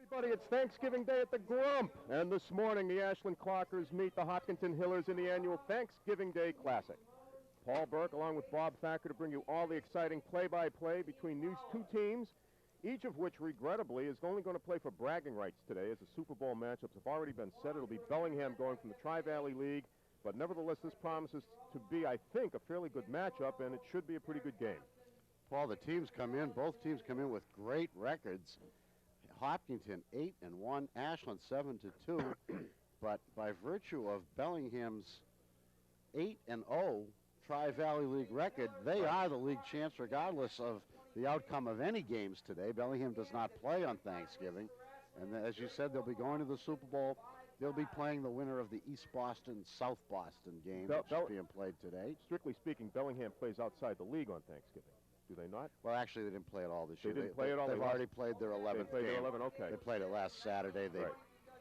Everybody, it's Thanksgiving Day at the Grump, and this morning the Ashland Clockers meet the Hopkinton Hillers in the annual Thanksgiving Day Classic. Paul Burke, along with Bob Thacker, to bring you all the exciting play-by-play between these two teams, each of which, regrettably, is only going to play for bragging rights today, as the Super Bowl matchups have already been set. It'll be Bellingham going from the Tri-Valley League, but nevertheless, this promises to be, I think, a fairly good matchup, and it should be a pretty good game. Paul, both teams come in with great records. Hopkinton 8-1, Ashland 7-2, but by virtue of Bellingham's 8-0 Tri-Valley League record, they are the league champs regardless of the outcome of any games today. Bellingham does not play on Thanksgiving, and as you said, they'll be going to the Super Bowl. They'll be playing the winner of the East Boston-South Boston game, which is being played today. Strictly speaking, Bellingham plays outside the league on Thanksgiving. Do they not? Well, actually, they didn't play it all this year. They didn't play it all? They've already played their 11th game. They played their 11, okay. They played it last Saturday.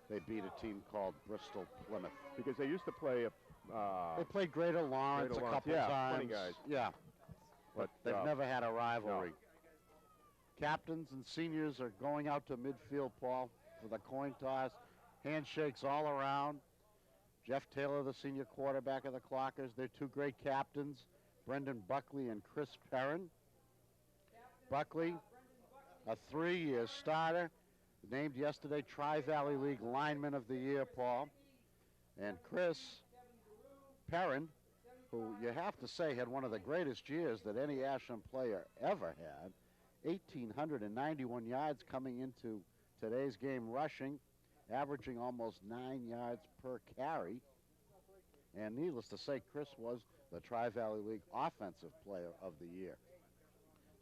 They beat a team called Bristol Plymouth. Because they used to play they played Greater Lawrence a couple times. 20 guys. Yeah, but they've never had a rivalry. No. Captains and seniors are going out to midfield, Paul, for the coin toss. Handshakes all around. Jeff Taylor, the senior quarterback of the Clockers. They're two great captains, Brendan Buckley and Chris Perrin. Buckley, a 3-year starter, named yesterday Tri-Valley League Lineman of the Year, Paul. And Chris Perrin, who you have to say had one of the greatest years that any Ashland player ever had, 1,891 yards coming into today's game rushing, averaging almost 9 yards per carry. And needless to say, Chris was the Tri-Valley League Offensive Player of the Year.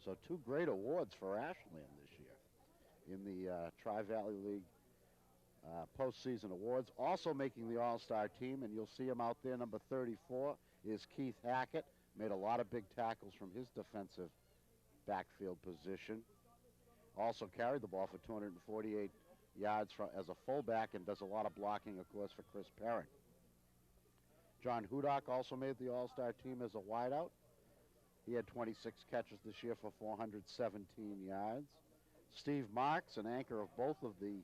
So two great awards for Ashland this year in the Tri-Valley League postseason awards. Also making the All-Star team, and you'll see him out there, number 34, is Keith Hackett. Made a lot of big tackles from his defensive backfield position. Also carried the ball for 248 yards as a fullback and does a lot of blocking, of course, for Chris Perrin. John Hudock also made the All-Star team as a wideout. He had 26 catches this year for 417 yards. Steve Marks, an anchor of both of the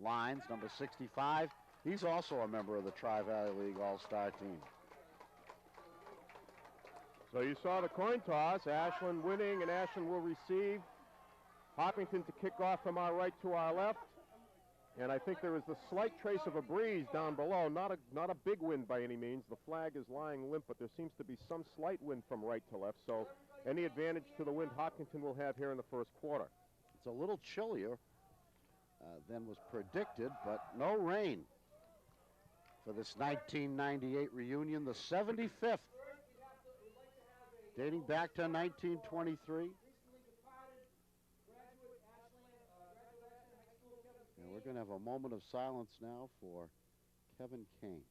lines, number 65. He's also a member of the Tri-Valley League All-Star team. So you saw the coin toss, Ashland winning, and Ashland will receive. Hopkinton to kick off from our right to our left. And I think there is the slight trace of a breeze down below. Not a big wind by any means. The flag is lying limp, but there seems to be some slight wind from right to left. So any advantage to the wind Hopkinton will have here in the first quarter. It's a little chillier than was predicted, but no rain for this 1998 reunion, the 75th, dating back to 1923. And we're going to have a moment of silence now for Kevin Kane.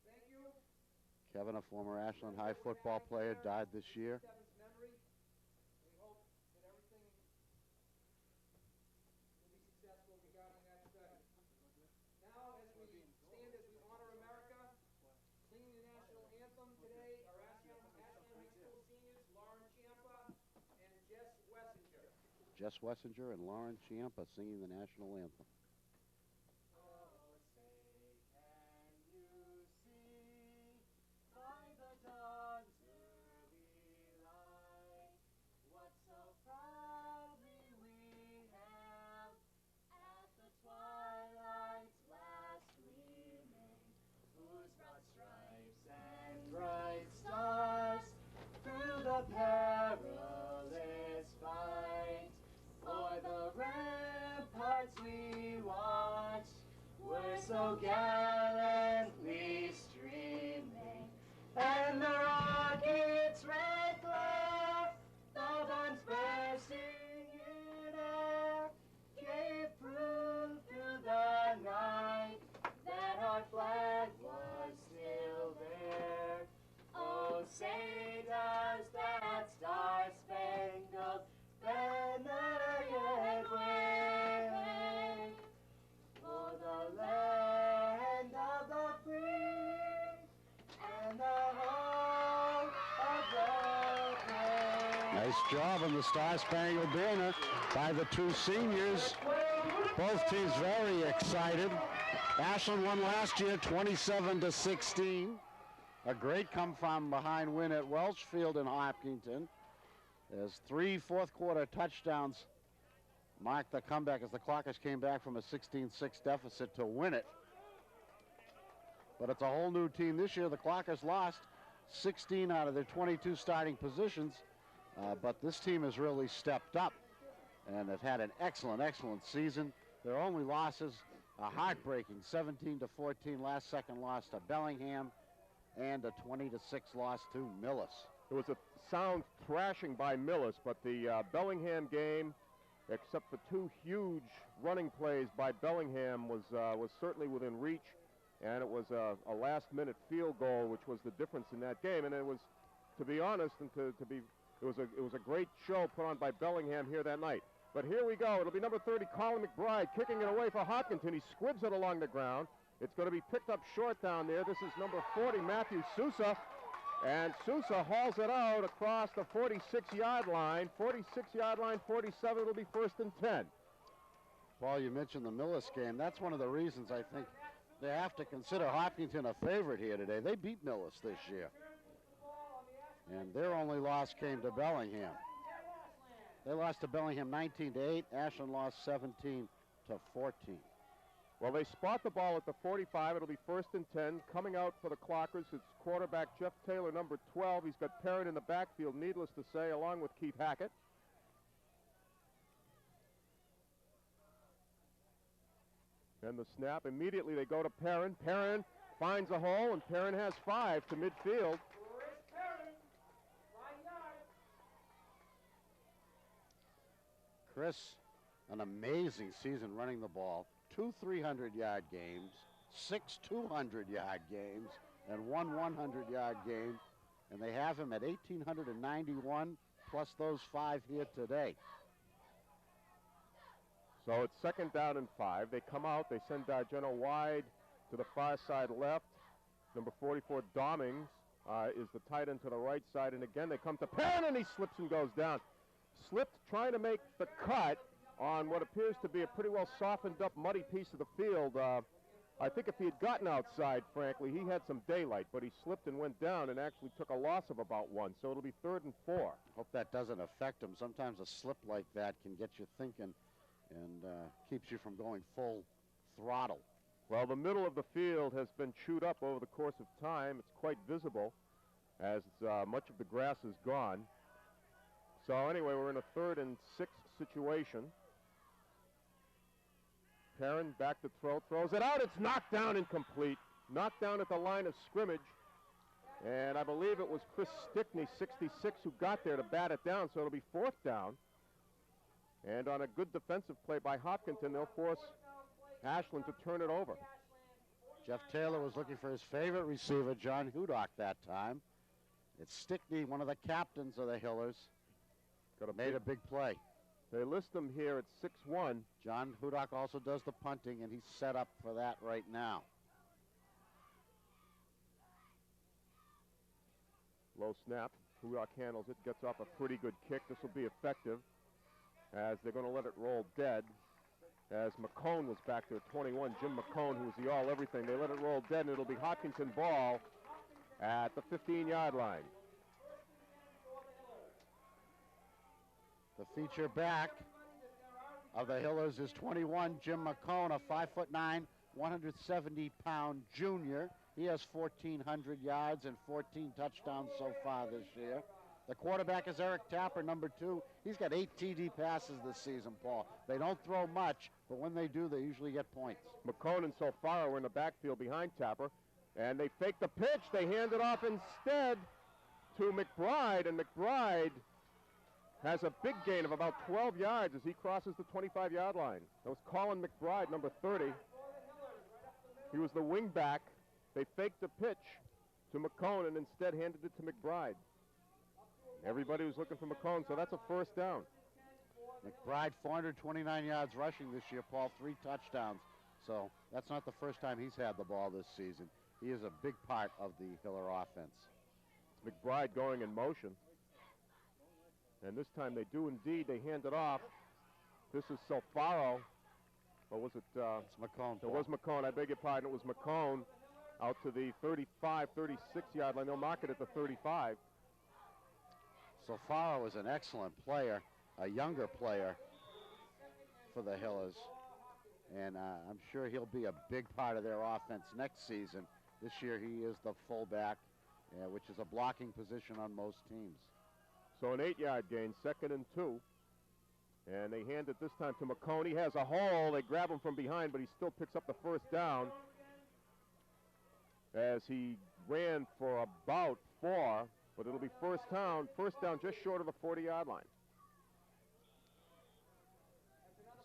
Thank you. Kevin, a former Ashland High football player, died this year. We hope that everything will be successful regarding that study. Now, as we stand as we honor America, singing the national anthem today are Ashland High School seniors Lauren Ciampa and Jess Wessinger. Jess Wessinger and Lauren Ciampa singing the national anthem. Oh, say, can you see by the dawn's early light what so proudly we hailed at the twilight's last gleaming, whose broad stripes and bright stars through the perilous fight o'er the ramparts we watched were so gallantly streaming, and the rocket's red glare, the bombs bursting in air, gave proof through the night that our flag was still there. Oh, say does that star-spangled banner yet wave for the land of the free Nice job on the Star-Spangled Banner by the two seniors. Both teams very excited. Ashland won last year 27-16. A great come-from-behind win at Welch Field in Hopkinton. As 3 fourth-quarter touchdowns marked the comeback as the Clockers came back from a 16-6 deficit to win it. But it's a whole new team this year. The Clockers lost 16 out of their 22 starting positions, but this team has really stepped up and have had an excellent, excellent season. Their only losses are heartbreaking, 17-14 last second loss to Bellingham and a 20-6 loss to Millis. It was a sound thrashing by Millis, but the Bellingham game, except for 2 huge running plays by Bellingham, was certainly within reach. And it was a last-minute field goal, which was the difference in that game. And it was, to be honest, and it was a great show put on by Bellingham here that night. But here we go. It'll be number 30, Colin McBride, kicking it away for Hopkinton. He squibs it along the ground. It's going to be picked up short down there. This is number 40, Matthew Sousa. And Sousa hauls it out across the 46-yard line. 46-yard line, 47. It'll be 1st and 10. Paul, you mentioned the Millis game. That's one of the reasons I think they have to consider Hopkinton a favorite here today. They beat Millis this year. And their only loss came to Bellingham. They lost to Bellingham 19-8. Ashland lost 17-14. Well, they spot the ball at the 45. It'll be 1st and 10. Coming out for the Clockers, it's quarterback Jeff Taylor, number 12. He's got Perrin in the backfield, needless to say, along with Keith Hackett. And the snap, immediately they go to Perrin. Perrin finds a hole, and Perrin has 5 to midfield. Chris, an amazing season running the ball. 2 300-yard games, 6 200-yard games, and 1 100-yard game. And they have him at 1,891 plus those 5 here today. So it's 2nd down and 5. They come out. They send Dargeno wide to the far side left. Number 44, Dommings, is the tight end to the right side. And again, they come to Perrin, and he slips and goes down. Slipped trying to make the cut on what appears to be a pretty well softened up, muddy piece of the field. I think if he had gotten outside, frankly, he had some daylight, but he slipped and went down and actually took a loss of about 1. So it'll be 3rd and 4. Hope that doesn't affect him. Sometimes a slip like that can get you thinking and keeps you from going full throttle. Well, the middle of the field has been chewed up over the course of time. It's quite visible as much of the grass is gone. So anyway, we're in a 3rd and 6 situation. Perrin back to throw, throws it out. It's knocked down, incomplete. Knocked down at the line of scrimmage. And I believe it was Chris Stickney, 66, who got there to bat it down. So it'll be 4th down. And on a good defensive play by Hopkinton, they'll force Ashland to turn it over. Jeff Taylor was looking for his favorite receiver, John Hudock, that time. It's Stickney, one of the captains of the Hillers. Made a big play. They list him here at 6'1". John Hudock also does the punting, and he's set up for that right now. Low snap. Hudock handles it, gets off a pretty good kick. This will be effective as they're going to let it roll dead. As McCone was back there, 21, Jim McCone, who was the all-everything. They let it roll dead, and it'll be Hopkinton ball at the 15-yard line. The feature back of the Hillers is 21, Jim McCone, a 5'9", 170-pound junior. He has 1,400 yards and 14 touchdowns so far this year. The quarterback is Eric Tapper, number 2. He's got 8 TD passes this season, Paul. They don't throw much, but when they do, they usually get points. McCone and Sofaro were in the backfield behind Tapper, and they fake the pitch. They hand it off instead to McBride, and McBride has a big gain of about 12 yards as he crosses the 25-yard line. That was Colin McBride, number 30. He was the wing back. They faked the pitch to McCone and instead handed it to McBride. Everybody was looking for McCone, so that's a 1st down. McBride, 429 yards rushing this year, Paul, 3 touchdowns. So that's not the first time he's had the ball this season. He is a big part of the Hiller offense. McBride going in motion. And this time they do indeed. They hand it off. This is Solfaro. Or was it? It's McCone. It was McCone. I beg your pardon. It was McCone out to the 35, 36-yard line. They'll mark it at the 35. Solfaro is an excellent player, a younger player for the Hillers. And I'm sure he'll be a big part of their offense next season. This year he is the fullback, which is a blocking position on most teams. So an 8-yard gain, 2nd and 2. And they hand it this time to McCone. He has a hole. They grab him from behind, but he still picks up the first down as he ran for about 4, but it'll be first down just short of the 40-yard line.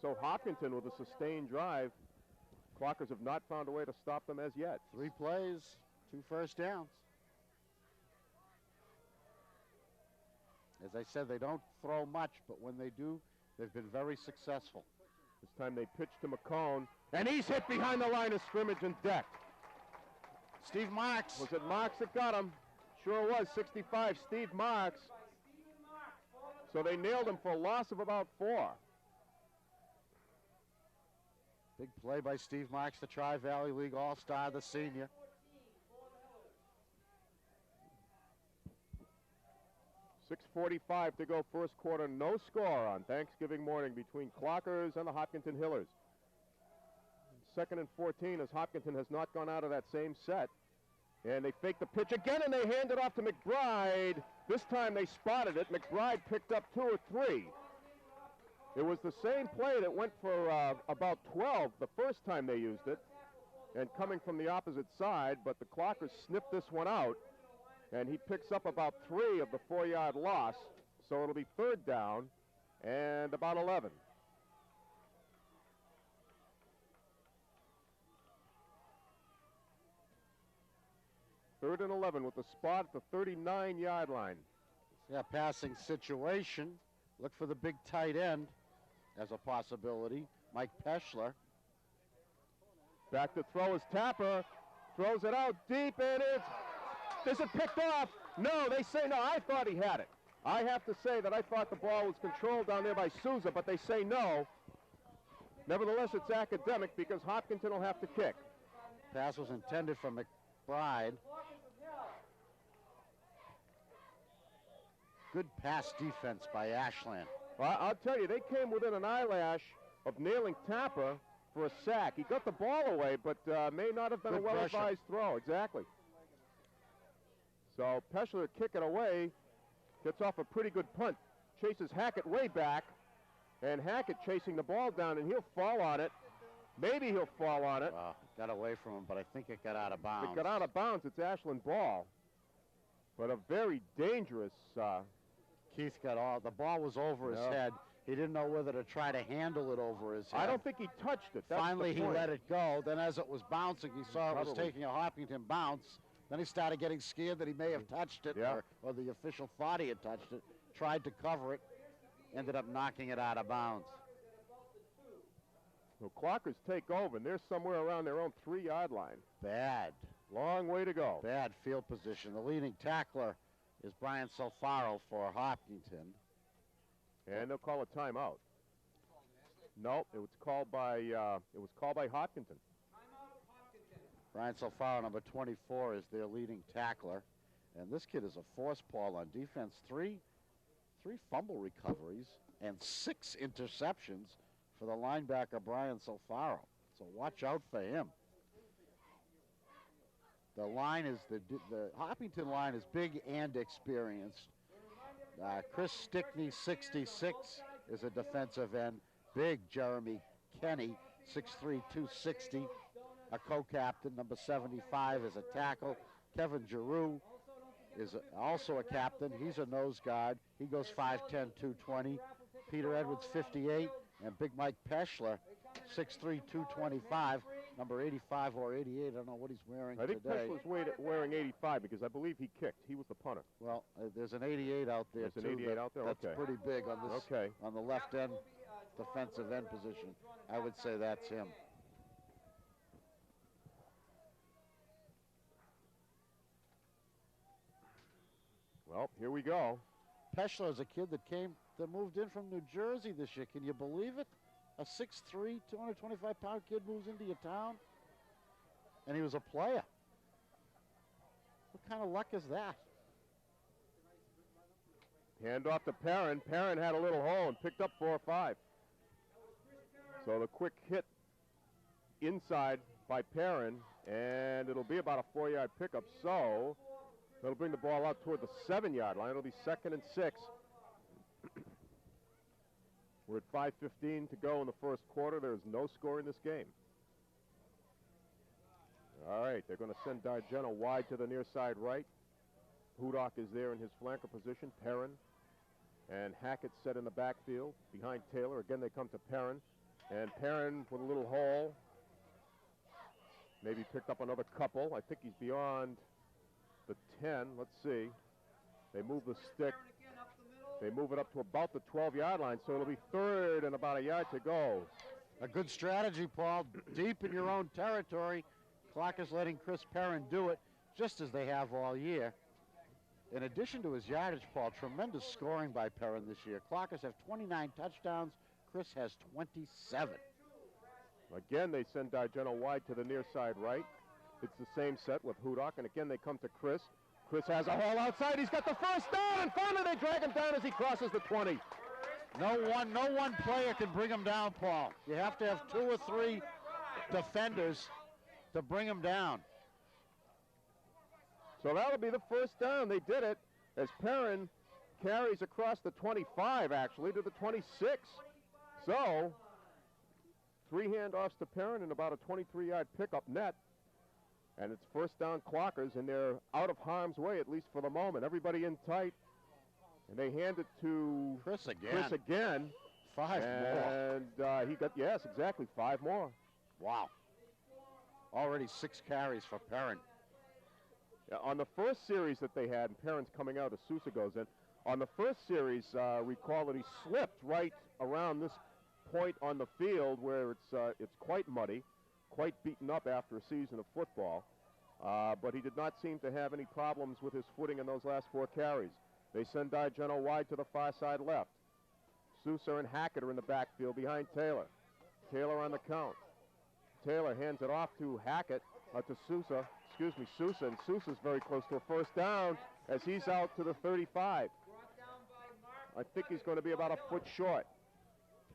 So Hopkinton with a sustained drive. Clockers have not found a way to stop them as yet. 3 plays, 2 first downs. As I said, they don't throw much, but when they do, they've been very successful. This time they pitch to McCone, and he's hit behind the line of scrimmage and decked. Steve Marks. Was it Marks that got him? Sure was, 65, Steve Marks. So they nailed him for a loss of about 4. Big play by Steve Marks, the Tri-Valley League All-Star, the senior. .6:45 to go first quarter. No score on Thanksgiving morning between Clockers and the Hopkinton Hillers. 2nd and 14 as Hopkinton has not gone out of that same set. And they fake the pitch again, and they hand it off to McBride. This time they spotted it. McBride picked up 2 or 3. It was the same play that went for about 12 the first time they used it, and coming from the opposite side, but the Clockers snipped this one out, and he picks up about 3 of the 4-yard loss, so it'll be 3rd down and about 11. Third and 11 with the spot at the 39-yard line. Yeah, passing situation. Look for the big tight end as a possibility. Mike Peschler. Back to throw is Tapper. Throws it out deep, and is it picked off? No, they say no. I thought he had it. I have to say that I thought the ball was controlled down there by Souza, but they say no. Nevertheless, it's academic because Hopkinton will have to kick. Pass was intended for McBride. Good pass defense by Ashland. Well, I'll tell you, they came within an eyelash of nailing Tapper for a sack. He got the ball away, but may not have been Good a well-advised throw. Exactly. So Peschler kick it away, gets off a pretty good punt, chases Hackett way back, and Hackett chasing the ball down, and he'll fall on it. Maybe he'll fall on it. Got away from him, but I think it got out of bounds. It got out of bounds. It's Ashland ball. But a very dangerous... Keith the ball was over his head. He didn't know whether to try to handle it over his head. I don't think he touched it. That's Finally, the he point. let it go. Then as it was bouncing, he saw it was taking a Hopkinton bounce. Then he started getting scared that he may have touched it, or the official thought he had touched it, tried to cover it, ended up knocking it out of bounds. So Clockers take over, and they're somewhere around their own 3-yard line. Bad. Long way to go. Bad field position. The leading tackler is Brian Solfaro for Hopkinton. And they'll call a timeout. No, it was called by Hopkinton. Brian Solfaro, number 24, is their leading tackler. And this kid is a force, Paul, on defense. Three fumble recoveries and 6 interceptions for the linebacker, Brian Solfaro. So watch out for him. The line is the Hopkinton line is big and experienced. Chris Stickney, 66, is a defensive end. Big Jeremy Kenny, 6'3", 260, a co-captain. Number 75 is a tackle. Kevin Giroux is also a captain. He's a nose guard. He goes 5'10", 220. Peter Edwards, 58, and Big Mike Peschler, 6'3", 225. Number 85 or 88, I don't know what he's wearing today. I think Peschler's wearing 85 because I believe he kicked. He was the punter. Well, there's an 88 out there, There's an 88 out there? That's okay. pretty big on this. Okay. On the left end, defensive end position. I would say that's him. Well, here we go. Peschler is a kid that moved in from New Jersey this year. Can you believe it? A 6'3", 225-pound kid moves into your town, and he was a player. What kind of luck is that? Hand off to Perrin. Perrin had a little hole and picked up 4 or 5. So the quick hit inside by Perrin, and it'll be about a 4-yard pickup. So that'll bring the ball out toward the 7-yard line. It'll be 2nd and 6. We're at 5:15 to go in the first quarter. There's no score in this game. All right, they're going to send D'Argento wide to the near side right. Hudak is there in his flanker position. Perrin and Hackett set in the backfield behind Taylor. Again, they come to Perrin. And Perrin with a little hole. Maybe picked up another couple. I think he's beyond the 10. Let's see. They move the stick. They move it up to about the 12-yard line, so it'll be 3rd and about a yard to go. A good strategy, Paul. Deep in your own territory. Clockers letting Chris Perrin do it, just as they have all year. In addition to his yardage, Paul, tremendous scoring by Perrin this year. Clockers have 29 touchdowns. Chris has 27. Again, they send D'Argento wide to the near side right. It's the same set with Hudak, and again they come to Chris. Chris has a hole outside. He's got the first down, and finally they drag him down as he crosses the 20. No one player can bring him down, Paul. You have to have 2 or 3 defenders to bring him down. So that'll be the first down. They did it as Perrin carries across the 25, actually, to the 26. So 3 handoffs to Perrin and about a 23-yard pickup net. And it's first down Clockers, and they're out of harm's way, at least for the moment. Everybody in tight. And they hand it to Chris again. 5 more. And he got, yes, exactly, 5 more. Wow. Already 6 carries for Perrin. Yeah, on the first series that they had, and Perrin's coming out as Sousa goes in, on the first series, recall that he slipped right around this point on the field where it's quite muddy, quite beaten up after a season of football, but he did not seem to have any problems with his footing in those last 4 carries. They send D'Argento wide to the far side left. Sousa and Hackett are in the backfield behind Taylor. Taylor on the count. Taylor hands it off to Hackett, to Sousa, and Sousa's very close to a first down as he's out to the 35. I think he's going to be about a foot short.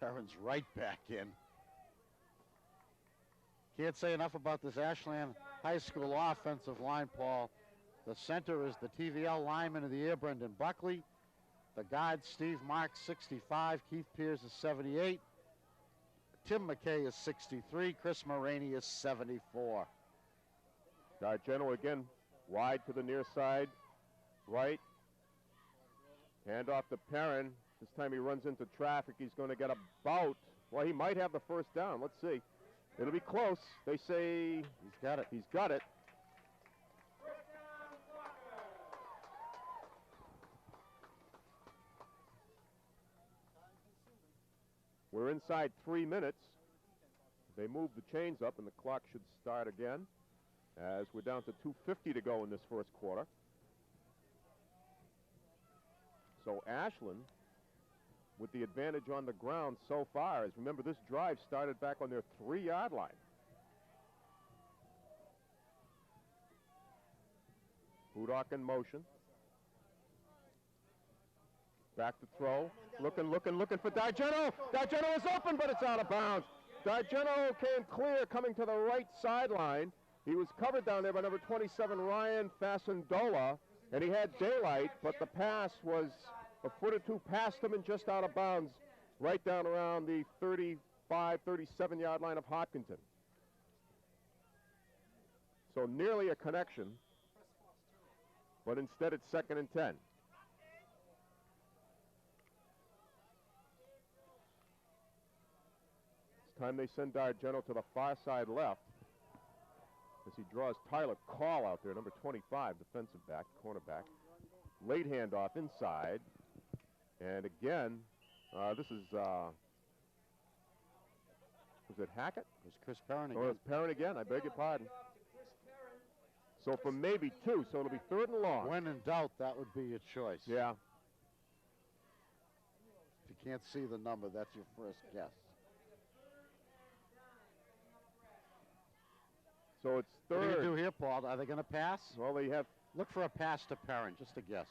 Perrin's right back in. Can't say enough about this Ashland High School offensive line, Paul. The center is the TVL lineman of the year, Brendan Buckley. The guard, Steve Marks, 65. Keith Pierce is 78. Tim McKay is 63. Chris Moraney is 74. D'Argento again wide to the near side right. Hand off to Perrin. This time he runs into traffic. He's going to get about, well, he might have the first down. Let's see. It'll be close. They say he's got it. He's got it. We're inside 3 minutes. They move the chains up, and the clock should start again as we're down to 2:50 to go in this first quarter. So Ashland with the advantage on the ground so far, as remember this drive started back on their 3-yard line. Hudak in motion. Back to throw. Looking for D'Argento. D'Argento is open, but it's out of bounds. D'Argento came clear coming to the right sideline. He was covered down there by number 27, Ryan Fasandola, and he had daylight, but the pass was a foot or 2 past him and just out of bounds, right down around the 35, 37-yard line of Hopkinton. So nearly a connection, but instead it's 2nd and 10. This time they send D'Argento to the far side left as he draws Tyler Call out there, number 25, defensive back, cornerback. Late handoff inside. And again, this is, was it Hackett? It was Chris Perrin again. Oh, it's Perrin again. I beg your pardon. So for maybe 2, so it'll be 3rd and long. When in doubt, that would be your choice. Yeah. can't see the number. That's your first guess. So it's What do you third. do here, Paul? Are they going to pass? Well, they have Look for a pass to Perrin, just a guess.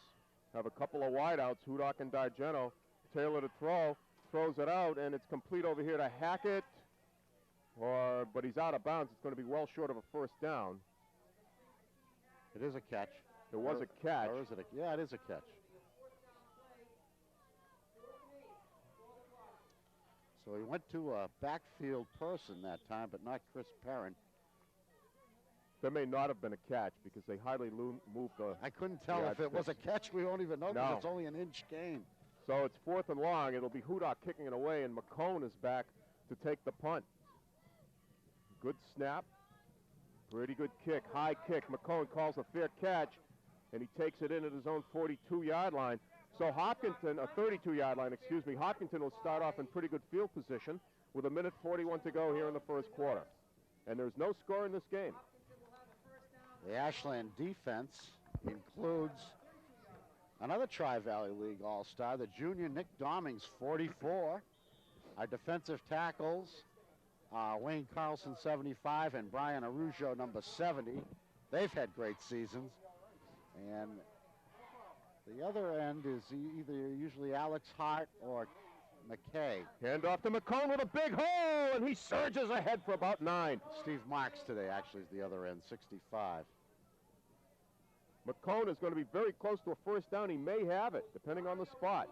a couple of wideouts, Hudak and D'Argento. Taylor to throw, throws it out, and it's complete over here to Hackett. But he's out of bounds. It's going to be well short of a first down. It is a catch. It was a catch. Or is it yeah, it is a catch. So he went to a backfield person that time, but not Chris Perrin. There may not have been a catch because they hardly moved the. I couldn't tell Yeah, if it was a catch. We won't even know because No. it's only an inch gain. So it's 4th and long. It'll be Hudak kicking it away, and McCone is back to take the punt. Good snap. Pretty good kick. High kick. McCone calls a fair catch, and he takes it in at his own 42-yard line. So Hopkinton, a 32-yard line, excuse me. Hopkinton will start off in pretty good field position with 1:41 to go here in the first quarter. And there's no score in this game. The Ashland defense includes another Tri-Valley League All-Star, the junior Nick Dommings, 44. Our defensive tackles, Wayne Carlson, 75, and Brian Arujo, number 70. They've had great seasons. And the other end is either usually Alex Hart or McKay. Hand off to McCone with a big hole, and he surges ahead for about 9. Steve Marks today actually is the other end, 65. McCone is going to be very close to a first down. He may have it, depending on the spot.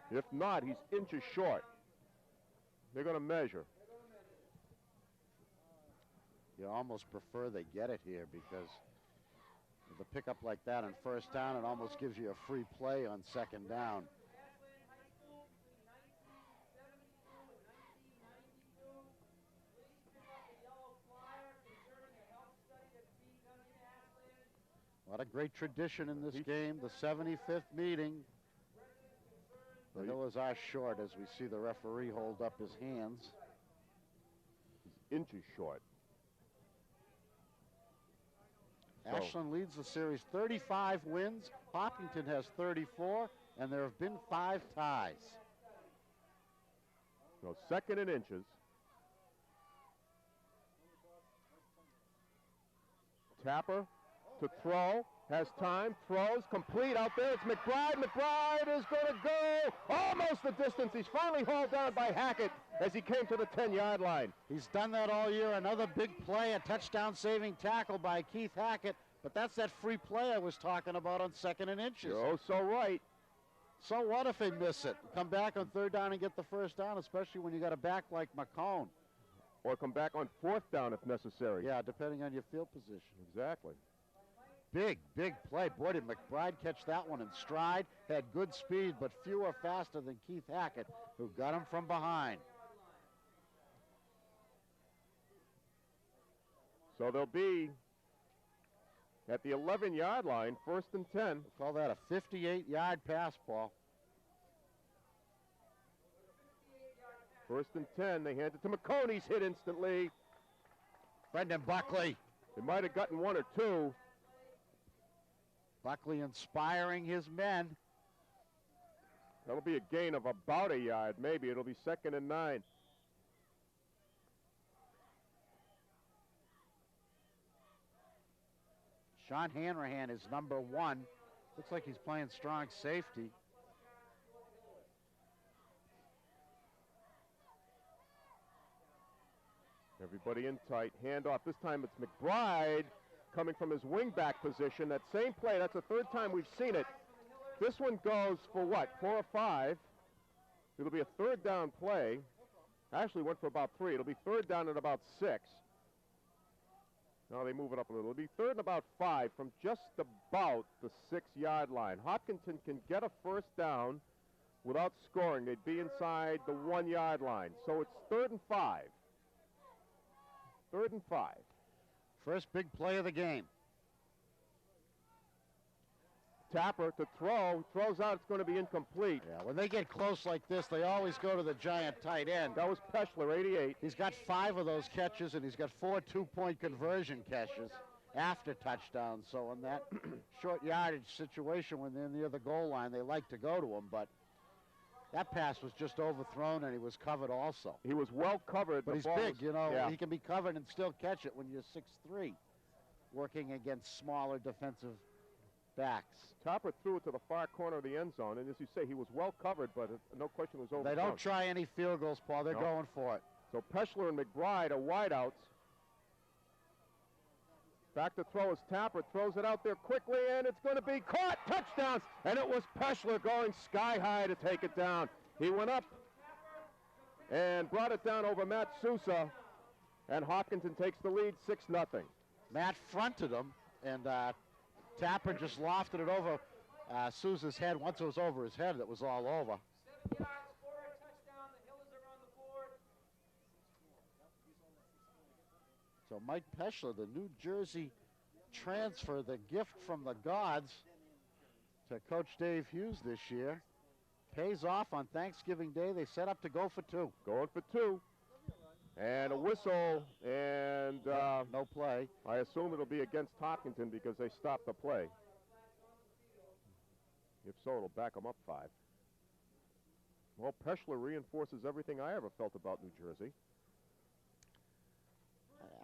If not, he's inches short. They're going to measure. You almost prefer they get it here because with a pickup like that on first down, it almost gives you a free play on second down. What a great tradition in this game, the 75th meeting. The Hillers are short as we see the referee hold up his hands. He's inches short. So. Ashland leads the series 35 wins. Hopkinton has 34, and there have been 5 ties. So 2nd and inches. Tapper to throw, has time, throws, complete out there. It's McBride. McBride is going to go almost the distance. He's finally hauled down by Hackett as he came to the 10-yard line. He's done that all year. Another big play, a touchdown-saving tackle by Keith Hackett. But that's that free play I was talking about on 2nd and inches. You're oh so right. So what if they miss it? Come back on 3rd down and get the first down, especially when you got a back like McCone. Or come back on 4th down if necessary. Yeah, depending on your field position. Exactly. Big, big play. Boy, did McBride catch that one in stride. Had good speed, but fewer faster than Keith Hackett, who got him from behind. So they'll be at the 11-yard line, 1st and 10. We'll call that a 58-yard pass, Paul. 1st and 10. They hand it to McCone. He's hit instantly. Brendan Buckley. They might have gotten 1 or 2. Buckley inspiring his men. That'll be a gain of about a yard, maybe. It'll be 2nd and 9. Sean Hanrahan is number 1. Looks like he's playing strong safety. Everybody in tight. Hand off. This time it's McBride coming from his wingback position. That same play, that's the 3rd time we've seen it. This one goes for what, 4 or 5? It'll be a 3rd down play. Actually went for about 3. It'll be 3rd down at about 6. Now they move it up a little. It'll be 3rd and about 5 from just about the 6-yard line. Hopkinton can get a first down without scoring. They'd be inside the 1-yard line. So it's 3rd and 5. 3rd and 5. First big play of the game. Tapper to throw, throws out, it's going to be incomplete. Yeah, when they get close like this, they always go to the giant tight end. That was Peschler, 88. He's got 5 of those catches, and he's got 4 two-point conversion catches after touchdowns. So in that short yardage situation when they're near the goal line, they like to go to him. But That pass was just overthrown, and he was covered also. He was well covered. But The he's ball big, was- you know. Yeah. He can be covered and still catch it when you're 6'3", working against smaller defensive backs. Topper threw it to the far corner of the end zone, and as you say, he was well covered, but no question it was overthrown. They don't try any field goals, Paul. They're No. going for it. So Peschler and McBride are wideouts. Back to throw is Tapper, throws it out there quickly, and it's going to be caught. Touchdown! And it was Peschler going sky high to take it down. He went up and brought it down over Matt Sousa, and Hopkinton takes the lead 6-0. Matt fronted him, and Tapper just lofted it over Sousa's head. Once it was over his head, it was all over. 7 yards for a touchdown. The Hillers are on the board. So Mike Peschler, the New Jersey transfer, the gift from the gods to Coach Dave Hughes this year, pays off on Thanksgiving Day. They set up to go for 2. Going for 2. And a whistle, and No play. I assume it'll be against Hopkinton because they stopped the play. If so, it'll back them up 5. Well, Peschler reinforces everything I ever felt about New Jersey.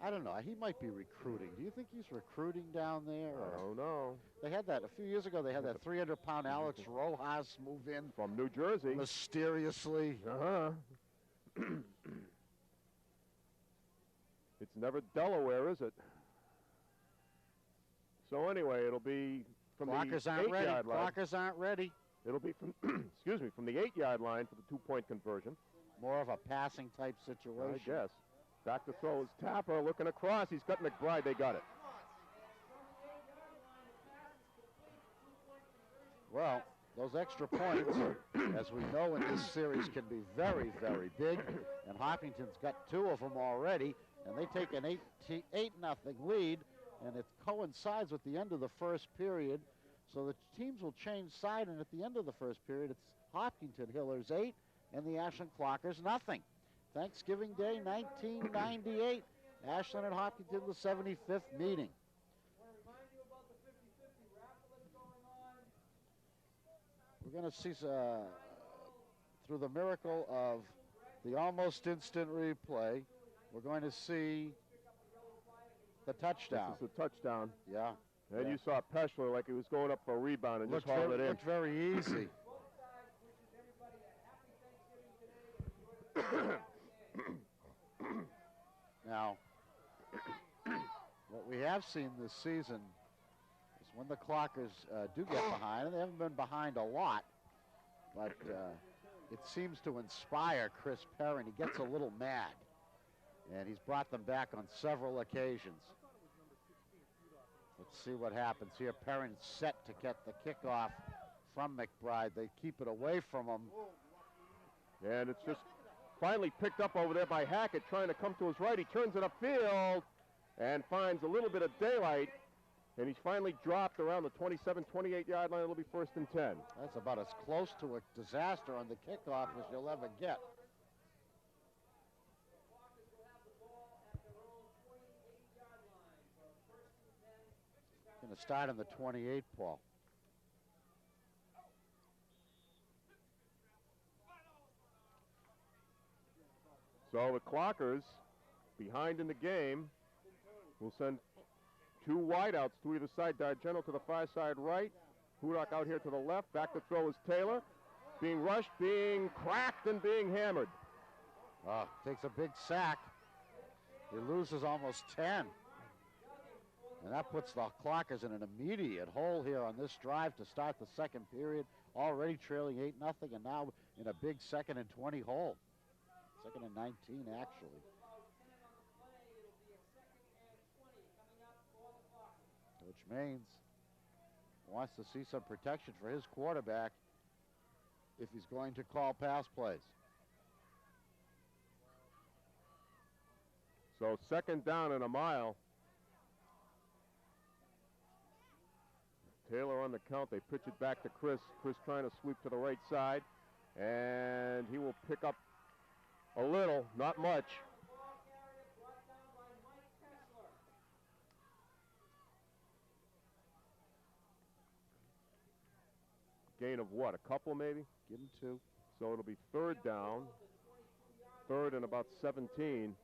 I don't know. He might be recruiting. Do you think he's recruiting down there? I Or? don't know. They had that a few years ago. They had that 300-pound Alex Rojas move in From New Jersey. mysteriously. Uh-huh. It's never Delaware, is it? So anyway, it'll be from Clockers the aren't ready. 8-yard line. Clockers aren't ready. It'll be from, excuse me, from the 8-yard line for the 2-point conversion. More of a passing type situation. I guess. Back to throw is Tapper looking across. He's got McBride. They got it. Well, those extra points, as we know in this series, can be very, very big. And Hopkinton's got 2 of them already, and they take an 8-0 lead, and it coincides with the end of the first period. So the teams will change side, and at the end of the first period, it's Hopkinton Hillers 8 and the Ashland Clockers nothing. Thanksgiving Day, 1998. Ashland and Hopkinton, the 75th meeting. We're going to see, through the miracle of the almost instant replay, we're going to see the touchdown. This is the touchdown. Yeah. And you saw Peschler like he was going up for a rebound and just hauled it in. Looked very easy. Now, what we have seen this season is when the Clockers do get behind, and they haven't been behind a lot, but it seems to inspire Chris Perrin. He gets a little mad, and he's brought them back on several occasions. Let's see what happens here. Perrin's set to get the kickoff from McBride. They keep it away from him. And it's just finally picked up over there by Hackett, trying to come to his right. He turns it upfield and finds a little bit of daylight. And he's finally dropped around the 27, 28-yard line. It'll be 1st and 10. That's about as close to a disaster on the kickoff as you'll ever get. Going to start on the 28, Paul. So the Clockers, behind in the game, will send 2 wideouts to either side. D'Argento to the far side right. Hudak out here to the left. Back to throw is Taylor. Being rushed, being cracked, and being hammered. Takes a big sack. He loses almost 10. And that puts the Clockers in an immediate hole here on this drive to start the second period. Already trailing 8-0, and now in a big 2nd and 20 hole. 2nd and 19, actually. Coach Maines wants to see some protection for his quarterback if he's going to call pass plays. So 2nd down and a mile. Taylor on the count. They pitch it back to Chris. Chris trying to sweep to the right side. And he will pick up a little, not much. Gain of what? A couple maybe? Give him 2. So it'll be third down. Third and about 17.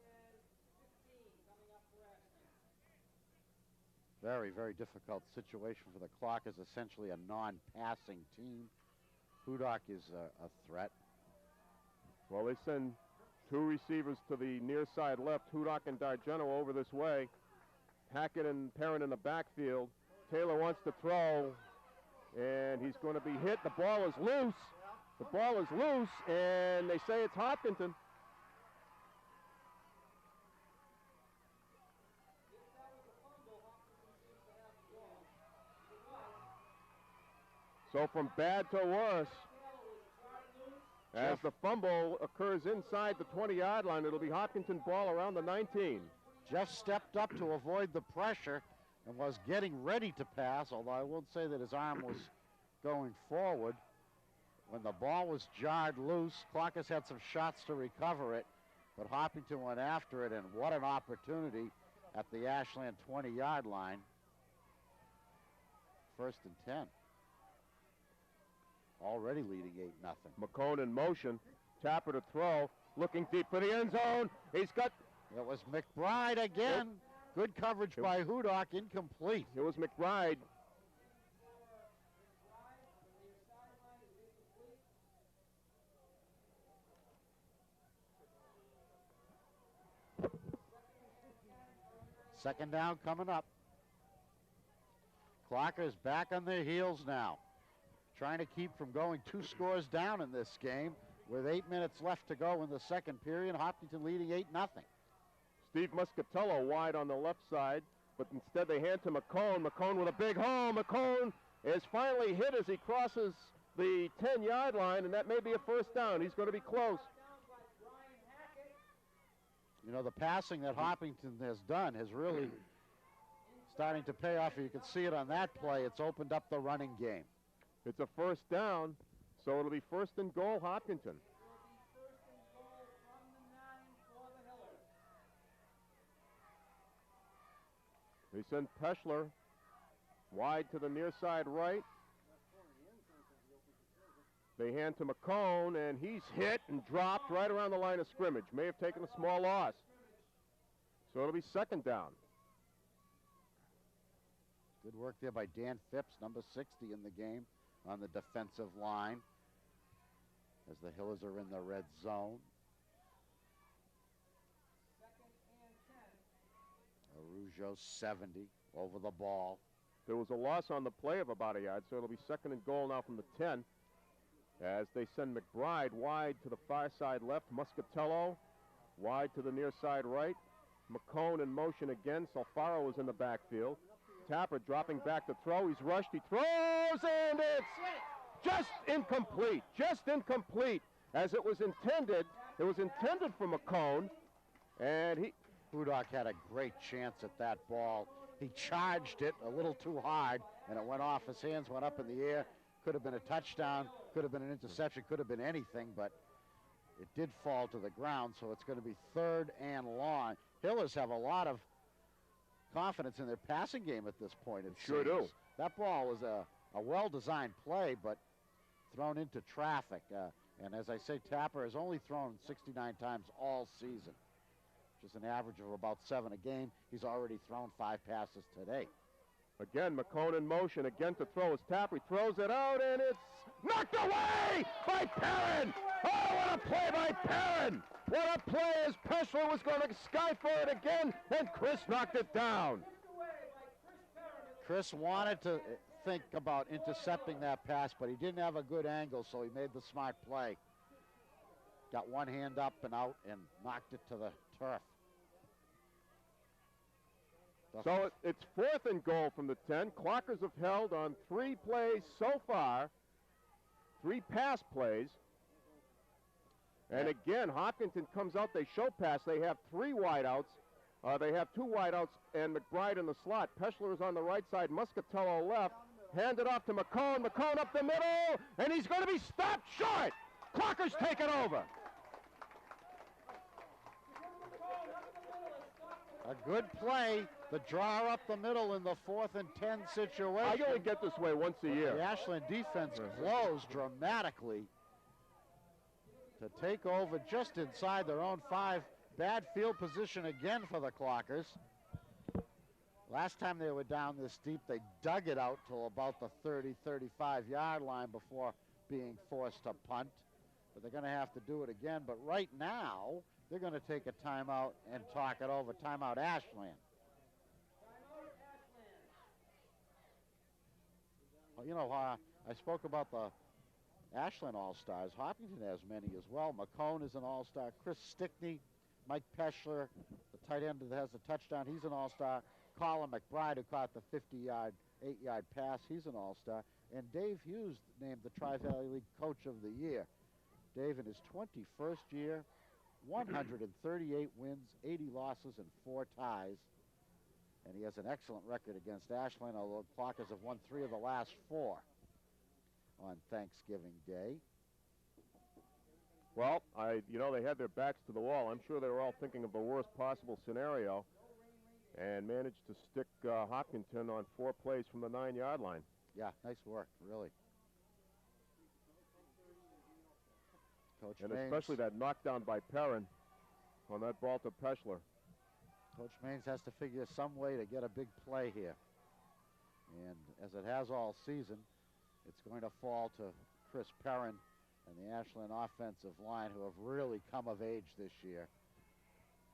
Very, very difficult situation for the Clockers, essentially a non-passing team. Hudak is a threat. Well, they send two receivers to the near side left, Hudak and Dargeno over this way. Hackett and Perrin in the backfield. Taylor wants to throw, and he's going to be hit. The ball is loose. The ball is loose, and they say it's Hopkinton. So from bad to worse, as the fumble occurs inside the 20-yard line, it'll be Hopkinton ball around the 19. Jeff stepped up to avoid the pressure and was getting ready to pass, although I won't say that his arm was going forward. When the ball was jarred loose, Clockers had some shots to recover it, but Hopkinton went after it, and what an opportunity at the Ashland 20-yard line. 1st and 10. Already leading 8-0. McCone in motion. Tapper to throw. Looking deep for the end zone. He's got... It was McBride again. Good coverage by Hudak. Incomplete. It was McBride. Second down coming up. Clockers back on their heels now, trying to keep from going 2 scores down in this game with 8 minutes left to go in the second period. Hopkinton leading 8-0. Steve Muscatello wide on the left side, but instead they hand to McCone. McCone with a big hole. McCone is finally hit as he crosses the 10-yard line, and that may be a first down. He's going to be close. You know, the passing that Hopkinton has done has really starting to pay off. You can see it on that play. It's opened up the running game. It's a first down, so it'll be 1st and goal, Hopkinton. They send Peschler wide to the near side right. They hand to McCone, and he's hit and dropped right around the line of scrimmage. May have taken a small loss. So it'll be 2nd down. Good work there by Dan Phipps, number 60 in the game on the defensive line as the Hillers are in the red zone. Arujo 70 over the ball. There was a loss on the play of about a yard, so it'll be 2nd and goal now from the 10 as they send McBride wide to the far side left. Muscatello wide to the near side right. McCone in motion again. Salfaro is in the backfield. Tapper dropping back to throw. He's rushed. He throws, and it's just incomplete. Just incomplete as it was intended. It was intended for McCone, and Hudak had a great chance at that ball. He charged it a little too hard, and it went off. His hands went up in the air. Could have been a touchdown, could have been an interception, could have been anything, but it did fall to the ground, so it's going to be 3rd and long. Hillers have a lot of confidence in their passing game at this point. It sure seems. do. That ball was a well-designed play, but thrown into traffic. And as I say, Tapper has only thrown 69 times all season, which is an average of about 7 a game. He's already thrown 5 passes today. again, McCone in motion, again to throw as Tapper. He throws it out, and it's knocked away by Perrin. Oh, what a play by Perrin. What a play as Peschler was going to sky for it again, and Chris knocked it down. Chris wanted to think about intercepting that pass, but he didn't have a good angle, so he made the smart play. Got one hand up and out and knocked it to the turf. So it's 4th and goal from the 10. Clockers have held on 3 plays so far, 3 pass plays. And again, Hopkinton comes out, they show pass. They have 3 wideouts. They have 2 wideouts and McBride in the slot. Peschler is on the right side, Muscatello left. Handed off to McCone. McCone up the middle, and he's going to be stopped short. Clockers take it over. A good play, the draw up the middle in the 4th and 10 situation. I only get this way once a year. The Ashland defense closed dramatically. to take over just inside their own 5. Bad field position again for the Clockers. Last time they were down this deep, they dug it out till about the 30, 35-yard line before being forced to punt. But they're going to have to do it again. But right now, they're going to take a timeout and talk it over. Timeout Ashland. Well, you know, I spoke about the Ashland All-Stars. Hopkinton has many as well. McCone is an All-Star. Chris Stickney, Mike Peschler, the tight end that has the touchdown, he's an All-Star. Colin McBride, who caught the 50-yard, 8-yard pass, he's an All-Star. And Dave Hughes named the Tri-Valley League Coach of the Year. Dave, in his 21st year, 138 wins, 80 losses, and 4 ties. And he has an excellent record against Ashland, although the Clockers have won 3 of the last 4 on Thanksgiving Day. Well, you know, they had their backs to the wall. I'm sure they were all thinking of the worst possible scenario and managed to stick Hopkinton on 4 plays from the 9-yard line. Yeah, nice work, really. Coach And Maines, especially that knockdown by Perrin on that ball to Peschler. Coach Maines has to figure some way to get a big play here. And as it has all season, it's going to fall to Chris Perrin and the Ashland offensive line, who have really come of age this year.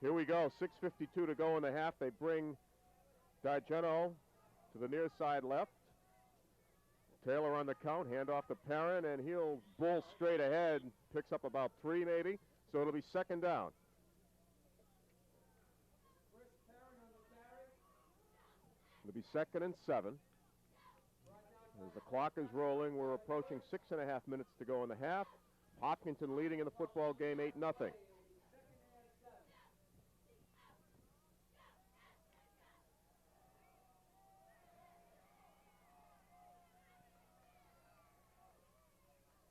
Here we go, 6:52 to go in the half. They bring D'Argento to the near side left. Taylor on the count, hand off to Perrin, and he'll bull straight ahead, picks up about 3 maybe, so it'll be 2nd down. It'll be 2nd and 7. As the clock is rolling, we're approaching 6.5 minutes to go in the half. Hopkinton leading in the football game 8-0.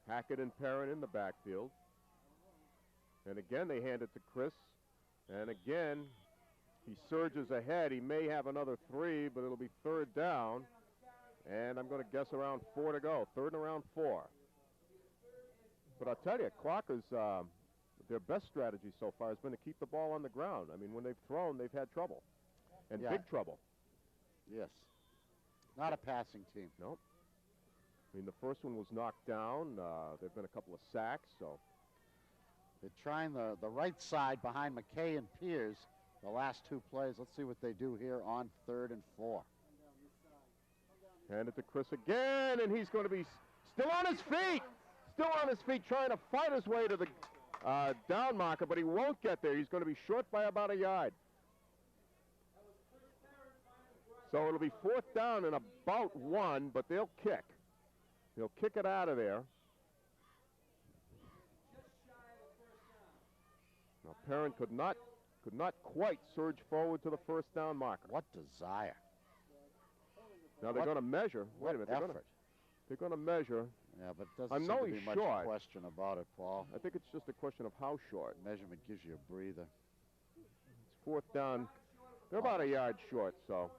Hackett and Perrin in the backfield. And again, they hand it to Chris. And again, he surges ahead. He may have another 3, but it'll be 3rd down. And I'm going to guess around 4 to go. 3rd and around 4. But I'll tell you, Clockers, their best strategy so far has been to keep the ball on the ground. I mean, when they've thrown, they've had trouble. And big trouble. Yes. Not a passing team. Nope. I mean, the first one was knocked down. There have been a couple of sacks, so. They're trying the right side behind McKay and Piers the last 2 plays. Let's see what they do here on 3rd and 4. Hand it to Chris again, and he's going to be still on his feet. Still on his feet, trying to fight his way to the down marker, but he won't get there. He's going to be short by about a yard. So it'll be 4th down and about 1, but they'll kick. They'll kick it out of there. Now Perrin could not quite surge forward to the 1st down marker. What desire. Now they're going to measure. Wait a minute. They're going to measure. Yeah, but it doesn't seem to be much short. question about it, Paul. I think it's just a question of how short. Measurement gives you a breather. It's 4th down. They're about a yard short, so.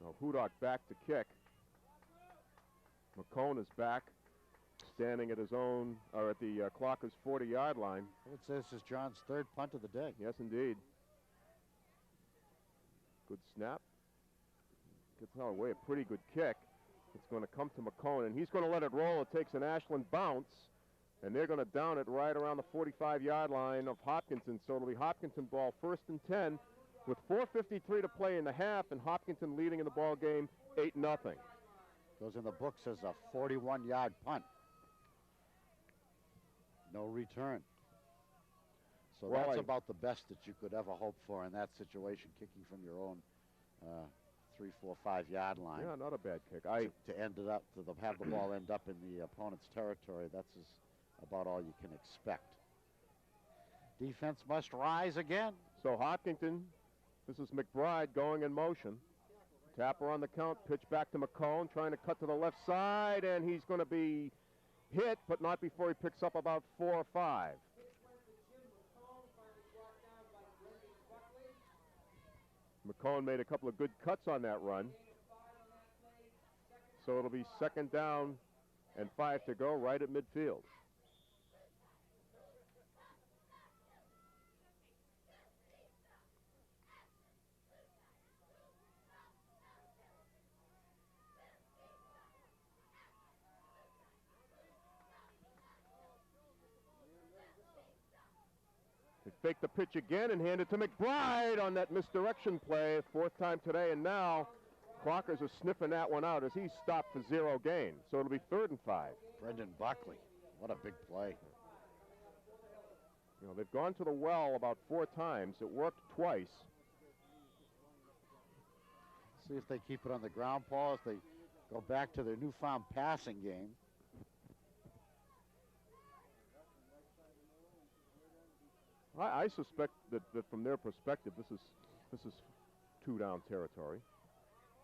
Now Hudak back to kick. McCone is back, standing at his own, or at the Clockers' 40-yard line. It says this is John's 3rd punt of the day. Yes, indeed. Good snap. Gets away a pretty good kick. It's going to come to McCone, and he's going to let it roll. It takes an Ashland bounce, and they're going to down it right around the 45-yard line of Hopkinton. So it'll be Hopkinton ball 1st and 10 with 4:53 to play in the half, and Hopkinton leading in the ball game 8-0. Goes in the books as a 41-yard punt. No return. So well, that's about the best that you could ever hope for in that situation, kicking from your own 3, 4, 5-yard line. Yeah, not a bad kick. To end it up, have the ball end up in the opponent's territory, that's about all you can expect. Defense must rise again. So Hopkinton, this is McBride going in motion. Tapper on the count, pitch back to McCone, trying to cut to the left side, and he's going to be hit, but not before he picks up about 4 or 5. McCone made a couple of good cuts on that run. So it'll be 2nd down and 5 to go right at midfield. They fake the pitch again and hand it to McBride on that misdirection play, 4th time today, and now Clockers are sniffing that one out as he stopped for 0 gain. So it'll be 3rd and 5. Brendan Buckley, what a big play. You know, they've gone to the well about 4 times. It worked twice. See if they keep it on the ground, Paul, if they go back to their newfound passing game. I suspect that from their perspective, this is 2-down territory.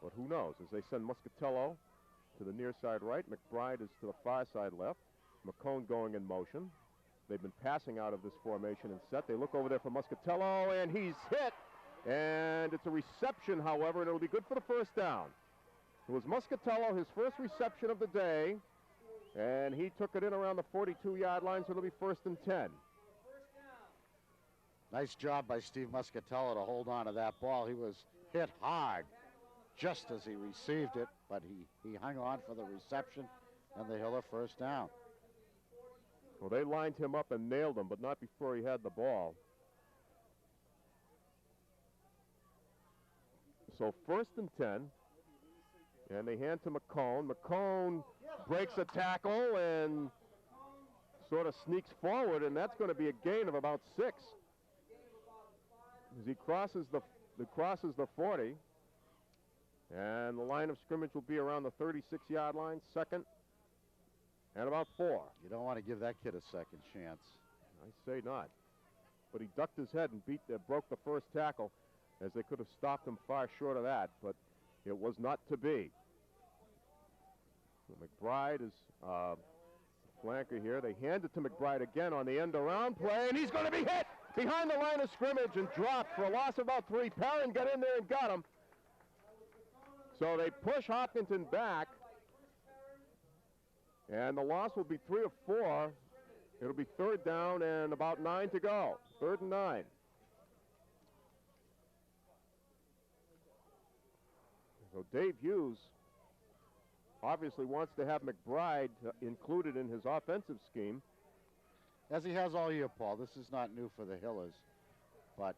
But who knows? As they send Muscatello to the near side right, McBride is to the far side left. McCone going in motion. They've been passing out of this formation and set. They look over there for Muscatello, and he's hit. And it's a reception, however, and it'll be good for the 1st down. It was Muscatello, his first reception of the day, and he took it in around the 42-yard line, so it'll be 1st and 10. Nice job by Steve Muscatello to hold on to that ball. He was hit hard just as he received it, but he hung on for the reception and the Hiller 1st down. Well, they lined him up and nailed him, but not before he had the ball. So 1st and 10, and they hand to McCone. McCone breaks a tackle and sort of sneaks forward, and that's going to be a gain of about 6. As he crosses the 40, and the line of scrimmage will be around the 36-yard line, 2nd and about 4. You don't want to give that kid a second chance. I say not. But he ducked his head and broke the 1st tackle, as they could have stopped him far short of that, but it was not to be. So McBride is flanker here. They hand it to McBride again on the end around play, and he's going to be hit behind the line of scrimmage and dropped for a loss of about 3. Perrin got in there and got him. So they push Hopkinton back, and the loss will be 3 of 4. It'll be 3rd down and about 9 to go. 3rd and 9. So Dave Hughes obviously wants to have McBride included in his offensive scheme. As he has all year, Paul. This is not new for the Hillers, but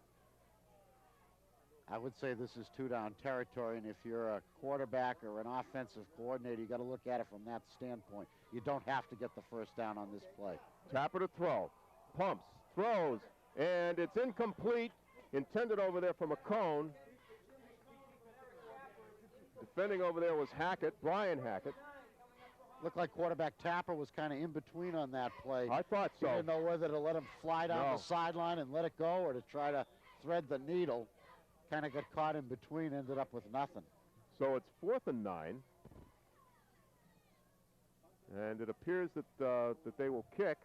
I would say this is 2-down territory, and if you're a quarterback or an offensive coordinator, you got to look at it from that standpoint. You don't have to get the 1st down on this play. Tapper to throw, pumps, throws, and it's incomplete. Intended over there for McCone. Defending over there was Hackett, Brian Hackett. Looked like quarterback Tapper was kind of in between on that play. I thought so. He didn't know whether to let him fly down the sideline and let it go or to try to thread the needle. Kind of got caught in between, ended up with nothing. So it's 4th and 9. And it appears that they will kick.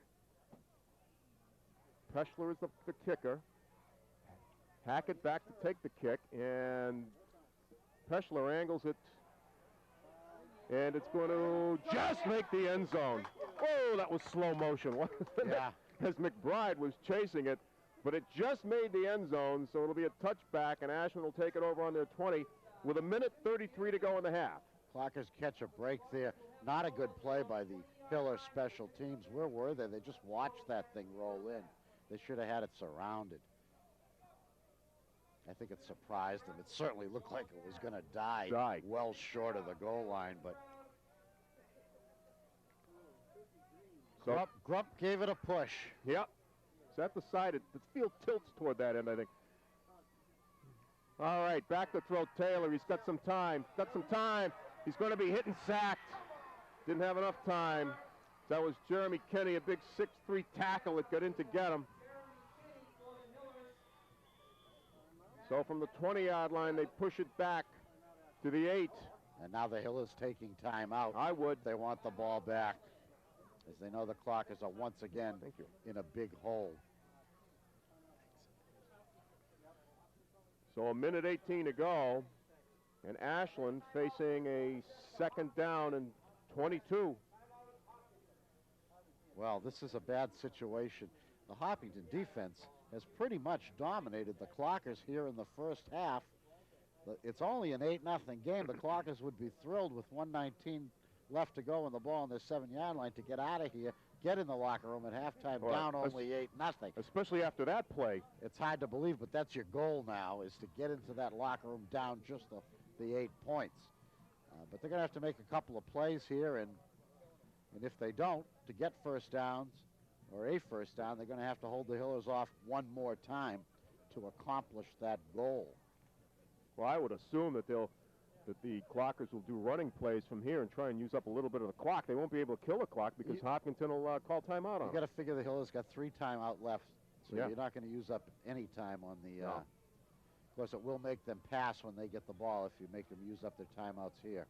Peschler is the kicker. Hackett back to take the kick, and Peschler angles it, and it's going to just make the end zone. Oh, that was slow motion. Yeah. As McBride was chasing it, but it just made the end zone, so it'll be a touchback, and Ashland will take it over on their 20 with 1:33 to go in the half. Clockers catch a break there. Not a good play by the Hiller special teams. Where were they? They just watched that thing roll in. They should have had it surrounded. I think it surprised them. It certainly looked like it was going to die well short of the goal line, but so Grump gave it a push. Yep. It's at the side. The field tilts toward that end, I think. All right, back to throw Taylor. He's got some time. He's going to be hit and sacked. Didn't have enough time. That was Jeremy Kenny, a big 6'3" tackle that got in to get him. So from the 20-yard line, they push it back to the 8. And now the Hill is taking time out. I would. They want the ball back, as they know the Clockers are once again in a big hole. So a minute 18 to go, and Ashland facing a second down and 22. Well, this is a bad situation. The Hopkinton defense has pretty much dominated the Clockers here in the first half. It's only an 8-0 game. The Clockers would be thrilled with 1:19 left to go and the ball on their 7-yard line to get out of here, get in the locker room at halftime, Well, down only 8-0. Especially after that play. It's hard to believe, but that's your goal now, is to get into that locker room down just the 8 points. But they're going to have to make a couple of plays here, and if they don't, to get first downs or a first down, they're going to have to hold the Hillers off one more time to accomplish that goal. Well, I would assume that the Clockers will do running plays from here and try and use up a little bit of the clock. They won't be able to kill the clock because Hopkinton will call timeout on You got to figure the Hillers got 3 timeout left, so Yeah. you're not going to use up any time on the. No. Of course, it will make them pass when they get the ball if you make them use up their timeouts here.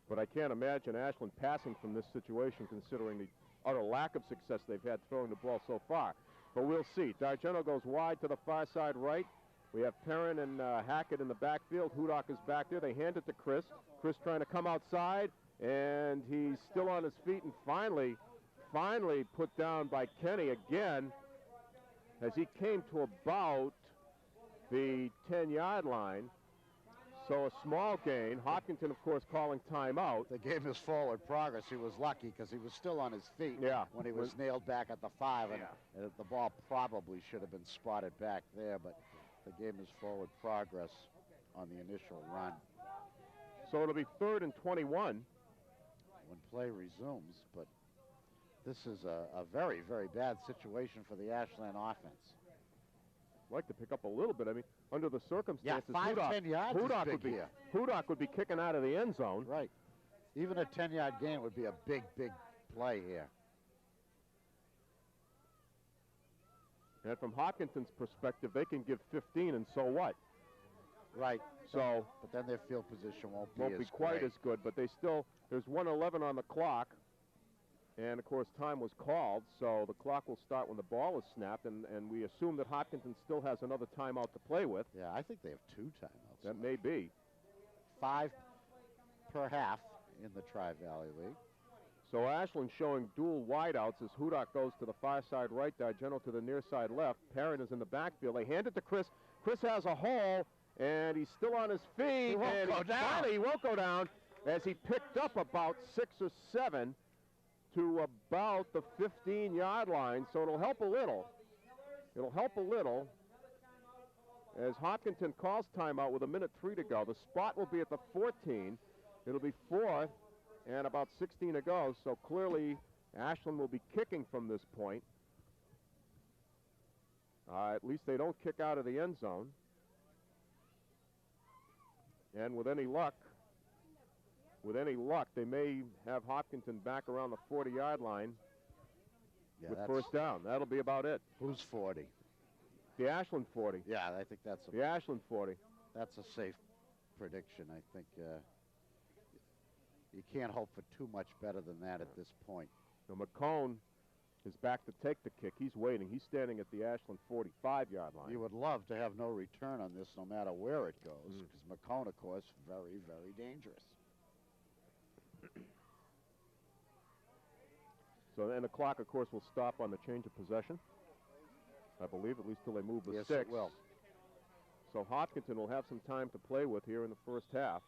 But I can't imagine Ashland passing from this situation considering the utter lack of success they've had throwing the ball so far. But we'll see. D'Argento goes wide to the far side right. We have Perrin and Hackett in the backfield. Hudak is back there. They hand it to Chris. Chris trying to come outside, and he's still on his feet and finally put down by Kenny again as he came to about the 10-yard line. So a small gain. Hopkinton, of course, calling timeout. The game is forward progress. He was lucky because he was still on his feet when he was nailed back at the 5, and the ball probably should have been spotted back there, but the game is forward progress on the initial run. So it'll be 3rd and 21. When play resumes, but this is a very, very bad situation for the Ashland offense. I'd like to pick up a little bit. I mean, under the circumstances, 10 yards Hudak would be kicking out of the end zone. Right. Even a 10-yard gain would be a big, big play here. And from Hopkinton's perspective, they can give 15, and so what? Right. So, but then their field position won't be quite as good. But they still, there's 1:11 on the clock, and of course time was called, so the clock will start when the ball is snapped, and we assume that Hopkinton still has another timeout to play with. Yeah, I think they have 2 timeouts. That may be. 5 per half in the Tri-Valley League. So Ashland showing dual wideouts as Hudak goes to the far side right, D'Argento to the near side left. Perrin is in the backfield. They hand it to Chris. Chris has a hole, and he's still on his feet. He won't go down. Finally, he won't go down as he picked up about 6 or 7 to about the 15-yard line. So it'll help a little. It'll help a little as Hopkinton calls timeout with 1:03 to go. The spot will be at the 14. It'll be 4th and about 16 to go. So clearly Ashland will be kicking from this point. At least they don't kick out of the end zone. And with any luck, they may have Hopkinton back around the 40-yard line with first down. That'll be about it. Who's 40? The Ashland 40. Yeah, I think that's the Ashland 40. That's a safe prediction. I think you can't hope for too much better than that at this point. Now McCone is back to take the kick. He's waiting. He's standing at the Ashland 45-yard line. You would love to have no return on this no matter where it goes, because McCone, of course, very, very dangerous. So then the clock, of course, will stop on the change of possession, I believe, at least till they move the 6. It will. So Hopkinton will have some time to play with here in the first half.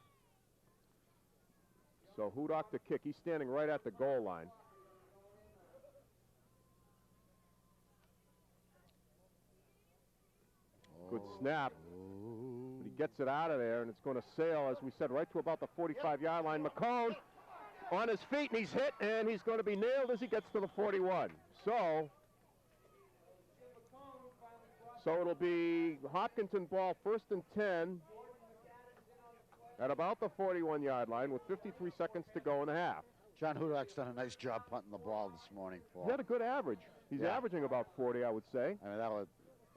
So Hudak to kick. He's standing right at the goal line. Good snap. But he gets it out of there, and it's going to sail, as we said, right to about the 45-yard line. McCone on his feet, and he's hit, and he's going to be nailed as he gets to the 41. So it'll be Hopkinton ball 1st and 10 at about the 41-yard line with 53 seconds to go in the half. John Hudak's done a nice job punting the ball this morning, Paul. He had a good average. He's averaging about 40, I would say. I mean,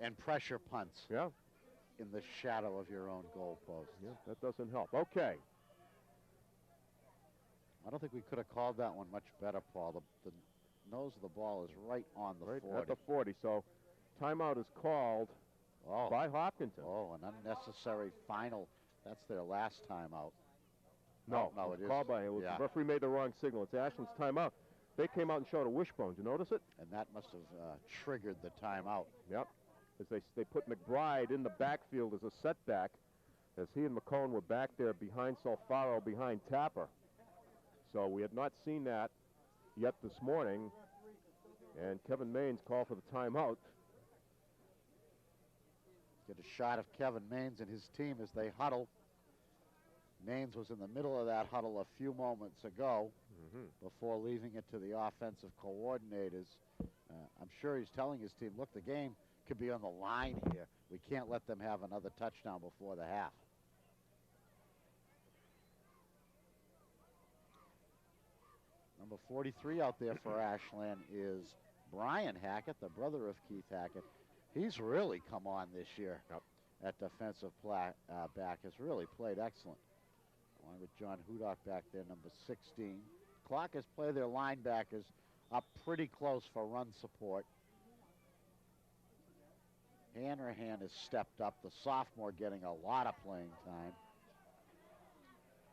and pressure punts. Yeah. In the shadow of your own goal post. Yeah, that doesn't help. Okay. I don't think we could have called that one much better, Paul. nose of the ball is right on the 40. At the 40. So timeout is called by Hopkinton. Oh, an unnecessary final. That's their last timeout. No, no, it is. Called by him. Yeah. The referee made the wrong signal. It's Ashland's timeout. They came out and showed a wishbone. Did you notice it? And that must have triggered the timeout. Yep. As they put McBride in the backfield as a setback, as he and McCone were back there behind Solfaro, behind Tapper. So we had not seen that yet this morning. And Kevin Maines called for the timeout. Get a shot of Kevin Maines and his team as they huddle. Maines was in the middle of that huddle a few moments ago before leaving it to the offensive coordinators. I'm sure he's telling his team, look, the game could be on the line here. We can't let them have another touchdown before the half. Number 43 out there for Ashland is Brian Hackett, the brother of Keith Hackett. He's really come on this year at defensive back. Has really played excellent. Along with John Hudock back there, number 16. Clockers play their linebackers up pretty close for run support. Hanrahan has stepped up, the sophomore getting a lot of playing time.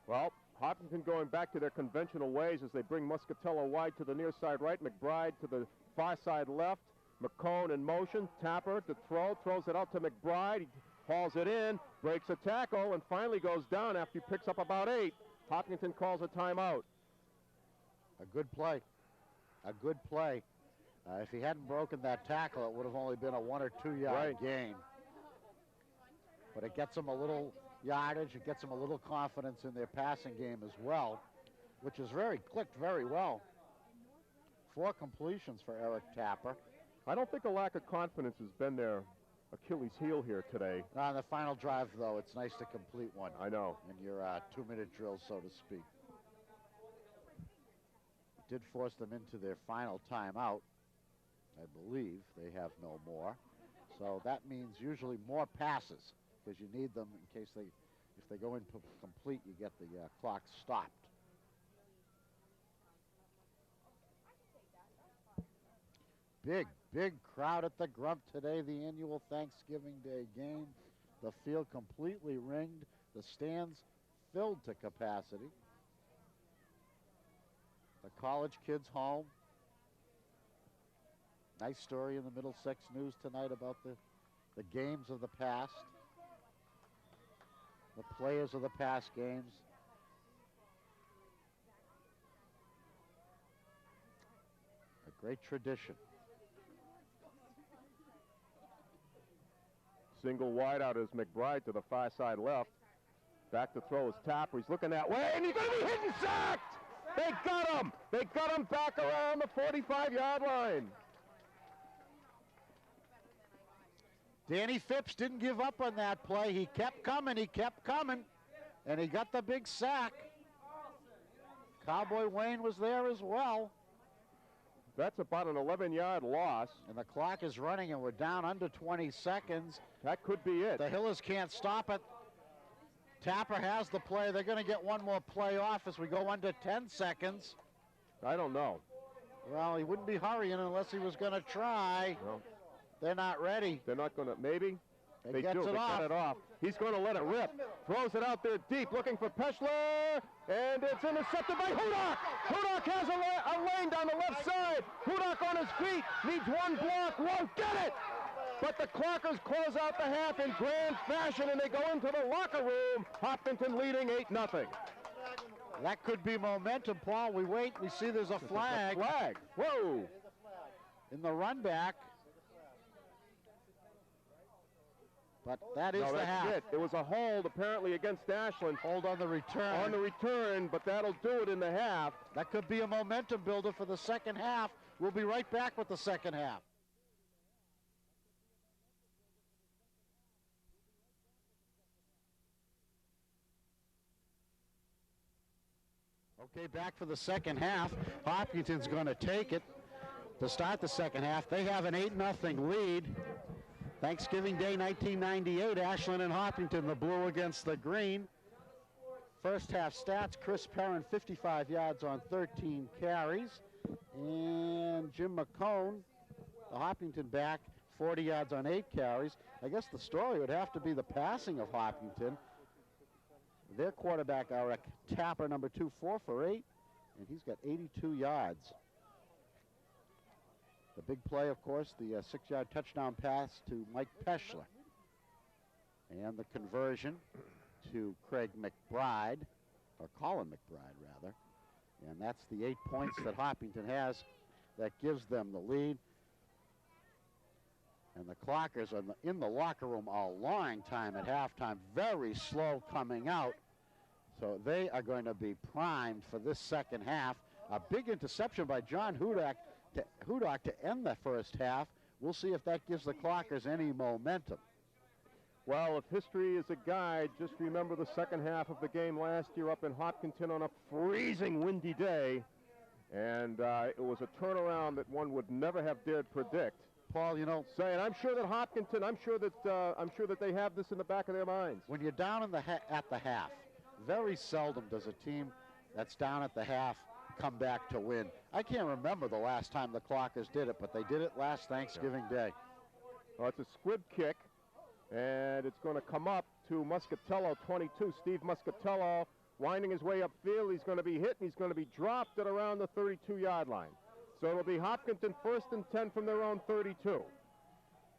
Well, Hopkinton going back to their conventional ways as they bring Muscatello wide to the near side right, McBride to the far side left. McCone in motion, Tapper to throw, throws it out to McBride. He hauls it in, breaks a tackle, and finally goes down after he picks up about 8. Hopkinton calls a timeout. A good play. A good play. If he hadn't broken that tackle, it would have only been a 1 or 2 yard gain. But it gets them a little yardage. It gets them a little confidence in their passing game as well, which is clicked very well. 4 completions for Eric Tapper. I don't think a lack of confidence has been their Achilles heel here today. On the final drive, though, it's nice to complete one. I know. In your 2-minute drill, so to speak. It did force them into their final timeout. I believe they have no more. So that means usually more passes because you need them in case if they go incomplete, you get the clock stopped. Big crowd at the Grump today, the annual Thanksgiving Day game. The field completely ringed, the stands filled to capacity. The college kids home. Nice story in the Middlesex News tonight about the games of the past, the players of the past games. A great tradition. Single wide out is McBride to the far side left. Back to throw is Tapper. He's looking that way, and he's going to be hit and sacked! They got him! They got him back around the 45-yard line. Danny Phipps didn't give up on that play. He kept coming, and he got the big sack. Cowboy Wayne was there as well. That's about an 11-yard loss. And the clock is running, and we're down under 20 seconds. That could be it. The Hillers can't stop it. Tapper has the play. They're going to get one more play off as we go under 10 seconds. I don't know. Well, he wouldn't be hurrying unless he was going to try. No. They're not ready. They're not going to, maybe. They got it off. He's going to let it rip. Throws it out there deep, looking for Peschler, and it's intercepted by Hudock. Hudock has a lane down the left side. Hudock on his feet, needs one block, won't get it. But the Clockers close out the half in grand fashion, and they go into the locker room. Hopkinton leading 8-0. That could be momentum, Paul. We wait. We see there's a flag. Whoa. In the run back. But that is the half. It. It was a hold apparently against Ashland. Hold on the return. On the return, but that'll do it in the half. That could be a momentum builder for the second half. We'll be right back with the second half. Okay, back for the second half. Hopkinton's going to take it to start the second half. They have an 8-0 lead. Thanksgiving Day 1998, Ashland and Hopkinton, the blue against the green. First half stats, Chris Perrin, 55 yards on 13 carries. And Jim McCone, the Hopkinton back, 40 yards on 8 carries. I guess the story would have to be the passing of Hopkinton. Their quarterback, Eric Tapper, number 2, 4 for 8, and he's got 82 yards. The big play, of course, the 6-yard touchdown pass to Mike Peschler. And the conversion to Craig McBride, or Colin McBride, rather. And that's the 8 points that Hopkinton has. That gives them the lead. And the Clockers are in the locker room a long time at halftime, very slow coming out. So they are going to be primed for this second half. A big interception by John Hudak to end the first half. We'll see if that gives the Clockers any momentum. Well, if history is a guide, just remember the second half of the game last year up in Hopkinton on a freezing windy day. And it was a turnaround that one would never have dared predict. Paul, you know, saying, I'm sure that Hopkinton, I'm sure that they have this in the back of their minds. When you're down in at the half, very seldom does a team that's down at the half come back to win. I can't remember the last time the Clockers did it, but they did it last Thanksgiving Day. Well, it's a squib kick, and it's going to come up to Muscatello, 22. Steve Muscatello winding his way upfield. He's going to be hit, and he's going to be dropped at around the 32-yard line. So it'll be Hopkinton 1st and 10 from their own 32.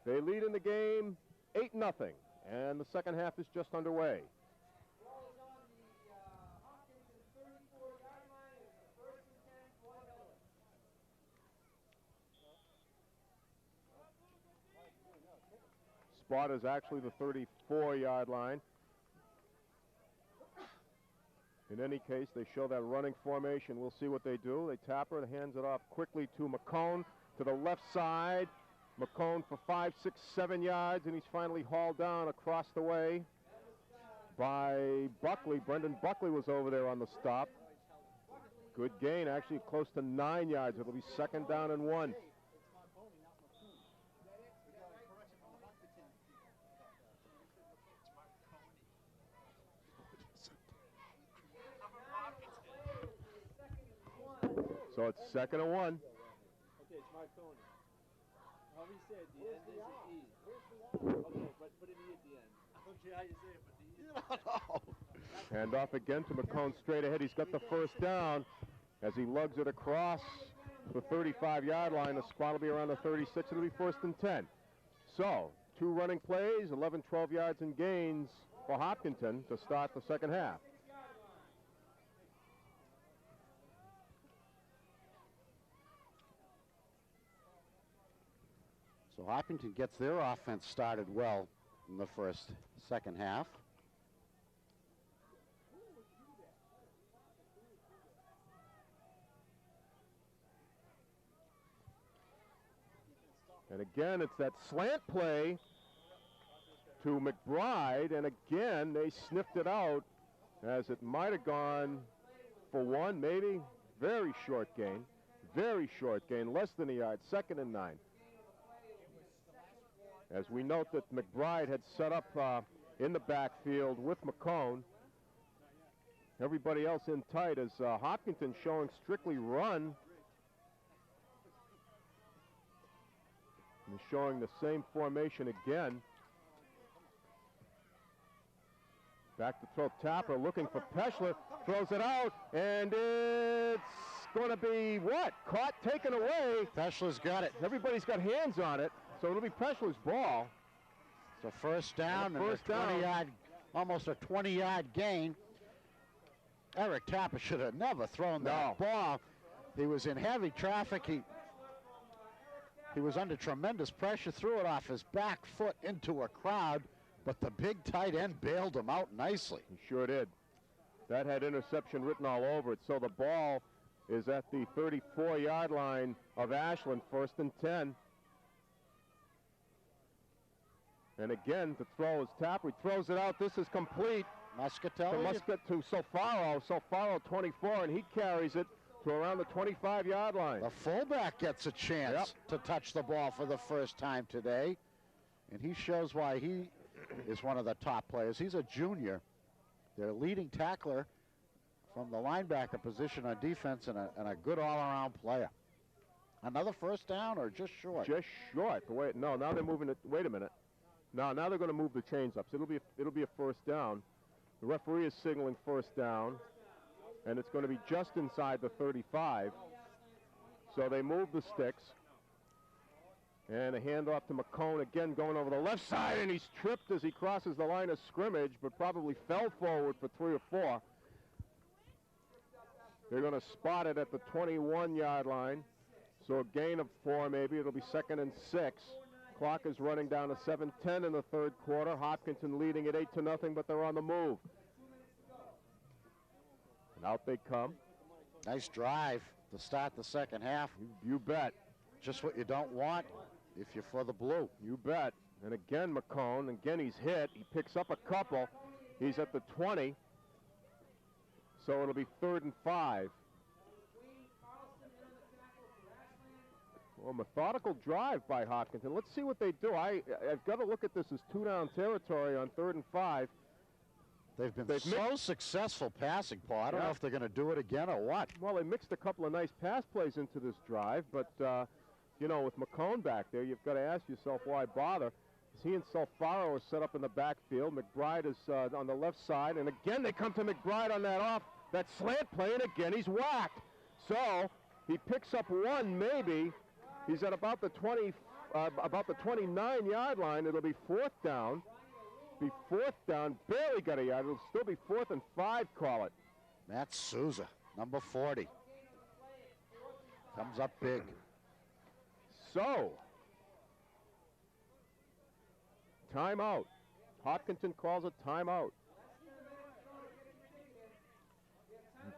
They lead in the game 8-0, and the second half is just underway. Ball is on the Hopkinton 34-yard line. It's the 1st and 10 for Hiller. Spot is actually the 34-yard line. In any case, they show that running formation. We'll see what they do. They tap her and hands it off quickly to McCone to the left side. McCone for 5, 6, 7 yards, and he's finally hauled down across the way by Buckley. Brendan Buckley was over there on the stop. Good gain, actually close to 9 yards. It'll be 2nd down and 1. So it's 2nd and 1. Okay, it's Marconi. How do you say at the end? There's an E. Okay, but put an E at the end. I don't care how you say it, but the E. Hand off again to McCone straight ahead. He's got the first down as he lugs it across the 35-yard line. The spot will be around the 36. It'll be 1st and 10. So 2 running plays, 11, 12 yards in gains for Hopkinton to start the second half. So Hopkinton gets their offense started well in the second half. And again, it's that slant play to McBride, and again, they sniffed it out as it might have gone for 1, maybe. Very short gain, less than a yard, 2nd and 9. As we note that McBride had set up in the backfield with McCone. Everybody else in tight as Hopkinton showing strictly run. And showing the same formation again. Back to throw Tapper, looking for Peschler, throws it out, and it's going to be what? Caught, taken away. Peschler's got it. Everybody's got hands on it. So it'll be Peschler's ball. It's a first down, and a 20-yard, almost a 20-yard gain. Eric Tapper should have never thrown that ball. He was in heavy traffic. He was under tremendous pressure, threw it off his back foot into a crowd, but the big tight end bailed him out nicely. He sure did. That had interception written all over it. So the ball is at the 34-yard line of Ashland, 1st and 10. And again, the throw is Tapper. He throws it out. This is complete. Muscatello. To Sofaro. Sofaro, 24, and he carries it to around the 25-yard line. The fullback gets a chance to touch the ball for the first time today. And he shows why he is one of the top players. He's a junior. Their leading tackler from the linebacker position on defense and a good all-around player. Another first down or just short? Just short. Wait, no, now they're moving it. Wait a minute. Now they're going to move the chains up. So it'll be a first down. The referee is signaling first down, and it's going to be just inside the 35. So they move the sticks. And a handoff to McCone again going over the left side, and he's tripped as he crosses the line of scrimmage, but probably fell forward for 3 or 4. They're going to spot it at the 21-yard line. So a gain of 4 maybe. It'll be 2nd and 6. Clock is running down to 7:10 in the third quarter. Hopkinton leading at 8-0, but they're on the move. And out they come. Nice drive to start the second half. You bet. Just what you don't want if you're for the blue. You bet. And again, McCone, again he's hit. He picks up a couple. He's at the 20. So it'll be 3rd and 5. Well, methodical drive by Hopkinton. Let's see what they do. I've got to look at this as 2-down territory on 3rd and 5. They've been so successful passing, Paul. I don't know if they're going to do it again or what. Well, they mixed a couple of nice pass plays into this drive, but, you know, with McCone back there, you've got to ask yourself why bother. As he and Solfaro are set up in the backfield. McBride is on the left side, and again they come to McBride on that slant play, and again he's whacked. So he picks up 1 maybe. He's at about the 29-yard line. It'll be 4th down. Barely got a yard. It'll still be 4th and 5, call it. Matt Souza, number 40. Comes up big. So, timeout. Hopkinton calls a timeout.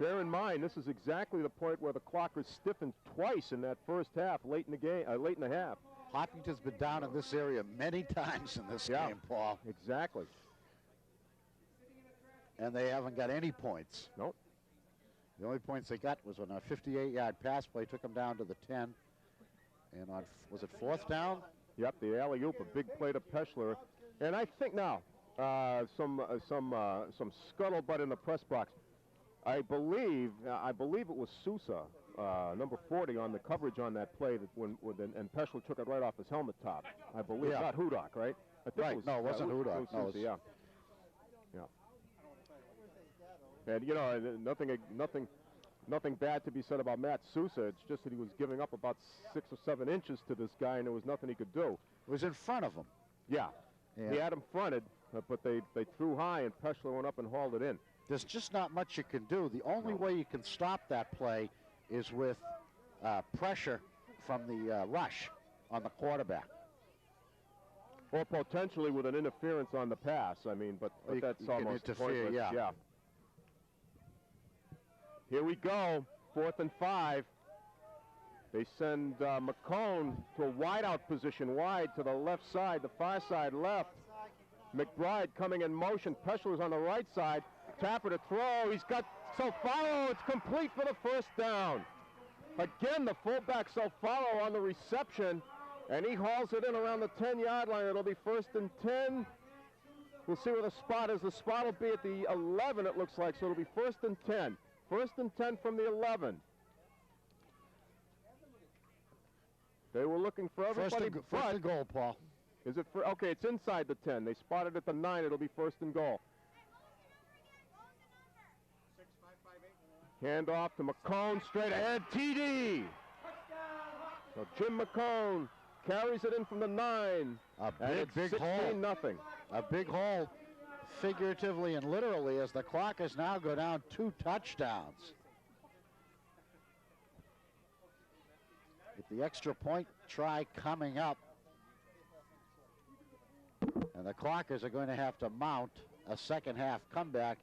Bear in mind, this is exactly the point where the clockers stiffened twice in that first half, late in the game, late in the half. Hopkinton's been down in this area many times in this game, Paul. Exactly. And they haven't got any points. Nope. The only points they got was when a 58-yard pass play took them down to the 10. And on, was it 4th down? Yep, the alley-oop, a big play to Peschler. And I think now, some scuttlebutt in the press box. I believe it was Sousa, number 40, on the coverage on that play that and Peschler took it right off his helmet top. I believe, not Hudak, right? I think right. No, it wasn't Hudak. It was Sousa, yeah. And you know, nothing bad to be said about Matt Sousa. It's just that he was giving up about 6 or 7 inches to this guy, and there was nothing he could do. It was in front of him. Yeah. He had him fronted, but they threw high, and Peschler went up and hauled it in. There's just not much you can do. The only way you can stop that play is with pressure from the rush on the quarterback. Or potentially with an interference on the pass. I mean, but that's almost pointless. Yeah. Here we go, 4th and 5. They send McCone to a wide-out position, wide to the left side, the far side left. McBride coming in motion. Peschler's on the right side. Tapper to throw. He's got Solfaro. It's complete for the first down. Again, the fullback Solfaro on the reception, and he hauls it in around the 10-yard line. It'll be 1st and 10. We'll see where the spot is. The spot will be at the 11, it looks like, so it'll be 1st and 10. 1st and 10 from the 11. They were looking for everybody. First and goal, Paul. Is it for? Okay, it's inside the 10. They spotted at the 9. It'll be 1st and goal. Handoff to McCone, straight ahead, TD. So Jim McCone carries it in from the 9. A big hole. Nothing. A big hole, figuratively and literally, as the Clockers now go down 2 touchdowns. With the extra point try coming up. And the Clockers are going to have to mount a second half comeback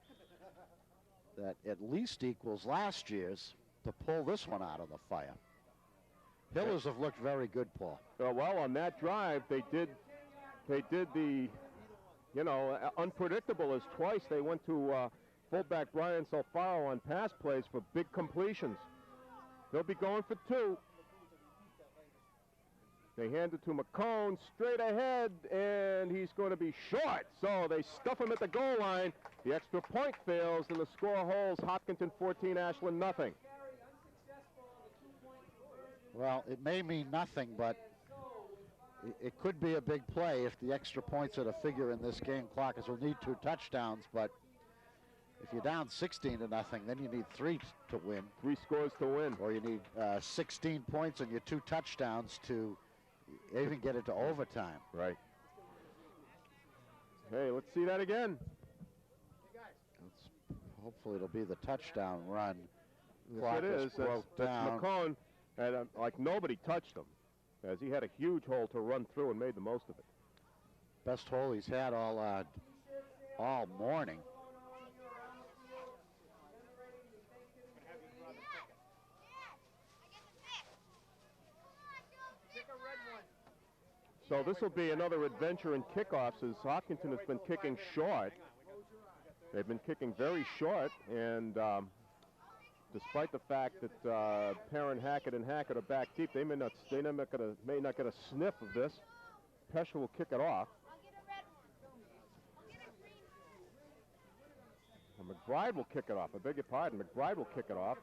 that at least equals last year's to pull this one out of the fire. Hillers have looked very good, Paul. Well, on that drive, they did the, you know, unpredictable as twice they went to fullback Brian Solfaro on pass plays for big completions. They'll be going for 2. They hand it to McCone straight ahead, and he's going to be short. So they stuff him at the goal line. The extra point fails, and the score holds Hopkinton 14, Ashland nothing. Well, it may mean nothing, but it could be a big play if the extra points are to figure in this game. Clockers will need 2 touchdowns, but if you're down 16 to nothing, then you need 3 to win. 3 scores to win. Or you need 16 points and your 2 touchdowns to even get it to overtime. Right. Hey, let's see that again. Hopefully it'll be the touchdown run. Yes, it is. That's McCone, and like nobody touched him, as he had a huge hole to run through and made the most of it. Best hole he's had all morning. So this will be another adventure in kickoffs, as Hopkinton has been kicking short. They've been kicking very short, and despite the fact that Perrin, Hackett, and Hackett are back deep, they may not get a sniff of this. Pesha will kick it off. McBride will kick it off. I beg your pardon. McBride will kick it off.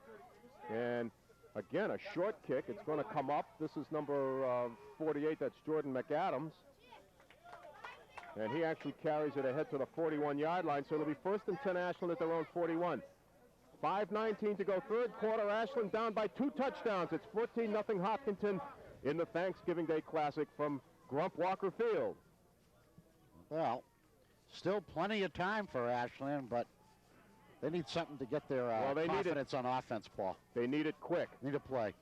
And again, a short kick. It's going to come up. This is number 48. That's Jordan McAdams. And he actually carries it ahead to the 41-yard line. So it'll be 1st and 10 Ashland at their own 41. 5:19 to go, third quarter. Ashland down by 2 touchdowns. It's 14-0 Hopkinton in the Thanksgiving Day Classic from Grump Walker Field. Well, still plenty of time for Ashland, but they need something to get their confidence on offense, Paul. They need it quick. Need a play.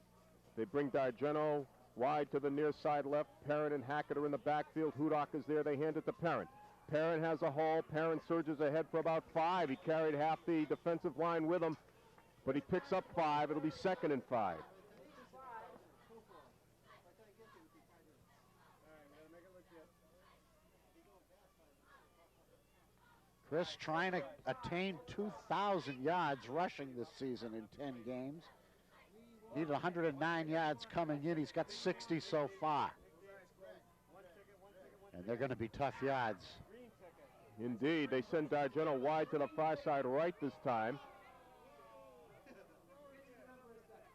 They bring D'Argento wide to the near side left. Perrin and Hackett are in the backfield. Hudak is there. They hand it to Perrin. Perrin has a hole. Perrin surges ahead for about 5. He carried half the defensive line with him, but he picks up 5. It'll be 2nd and 5. Chris trying to attain 2,000 yards rushing this season in 10 games. Needed 109 yards coming in. He's got 60 so far. And they're going to be tough yards. Indeed. They send D'Argento wide to the far side right this time.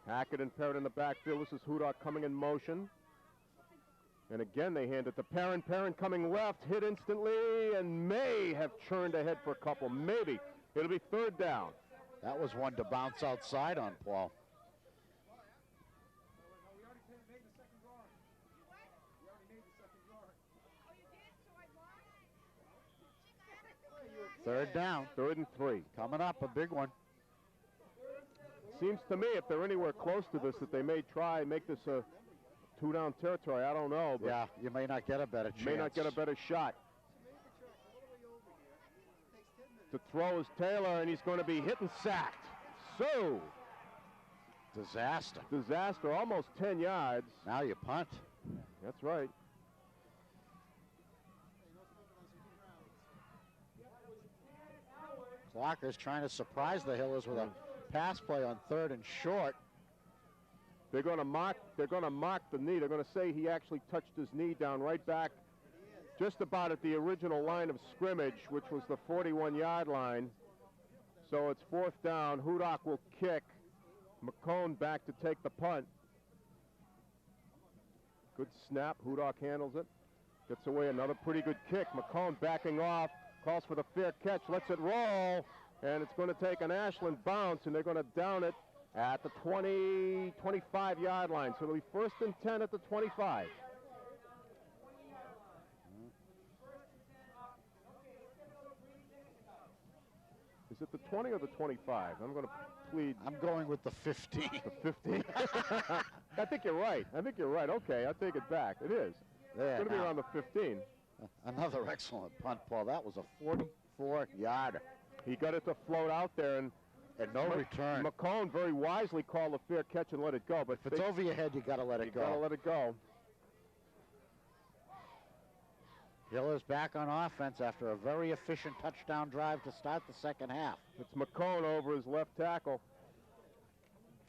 Hackett and Perrin in the backfield. This is Hudak coming in motion. And again, they hand it to Perrin. Perrin coming left, hit instantly, and may have churned ahead for a couple. Maybe. It'll be 3rd down. That was one to bounce outside on, Paul. Third down. 3rd and 3. Coming up, a big one. Seems to me, if they're anywhere close to this, that they may try and make this a 2-down territory. I don't know. But yeah, you may not get a better chance. May not get a better shot. To throw is Taylor, and he's going to be hit and sacked. So, disaster. Disaster, almost 10 yards. Now you punt. That's right. Clocker's trying to surprise the Hillers with a pass play on 3rd and short. They're going to mock the knee. They're going to say he actually touched his knee down right back just about at the original line of scrimmage, which was the 41-yard line. So it's 4th down. Hudak will kick. McCone back to take the punt. Good snap. Hudak handles it. Gets away another pretty good kick. McCone backing off. Calls for the fair catch. Lets it roll. And it's going to take an Ashland bounce, and they're going to down it at the 25-yard line. So it'll be 1st and 10 at the 25. Is it the 20 or the 25? I'm going to plead. I'm going with the 15. The 15? I think you're right. Okay, I'll take it back. It is. There, it's going to be around the 15. Another excellent punt, Paul. That was a 44-yarder. He got it to float out there, and no return. McCone very wisely called a fair catch and let it go. But if it's over your head, you got to let it go. You got to let it go. Hiller's back on offense after a very efficient touchdown drive to start the second half. It's McCone over his left tackle.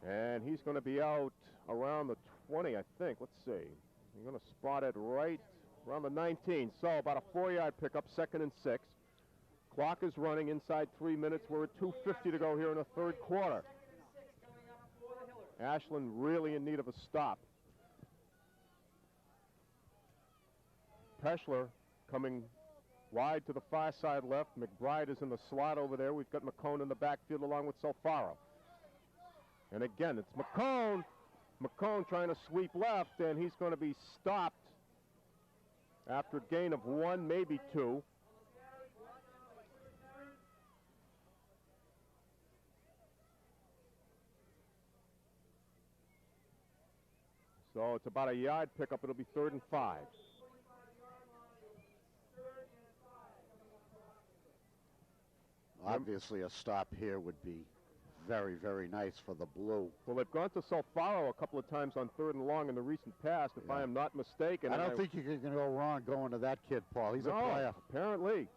And he's going to be out around the 20, I think. Let's see. You're going to spot it right around the 19. So about a 4-yard pickup, 2nd and 6. Clock is running inside 3 minutes. We're at 2:50 to go here in the third quarter. Ashland really in need of a stop. Peschler coming wide to the far side left. McBride is in the slot over there. We've got McCone in the backfield along with Solfaro. And again, it's McCone. McCone trying to sweep left, and he's going to be stopped after a gain of 1, maybe 2. So it's about a yard pickup. It'll be 3rd and 5. Obviously, a stop here would be very, very nice for the blue. Well, they've gone to Solfaro a couple of times on 3rd and long in the recent past, if I am not mistaken. I don't think you can go wrong going to that kid, Paul. He's a player. Apparently.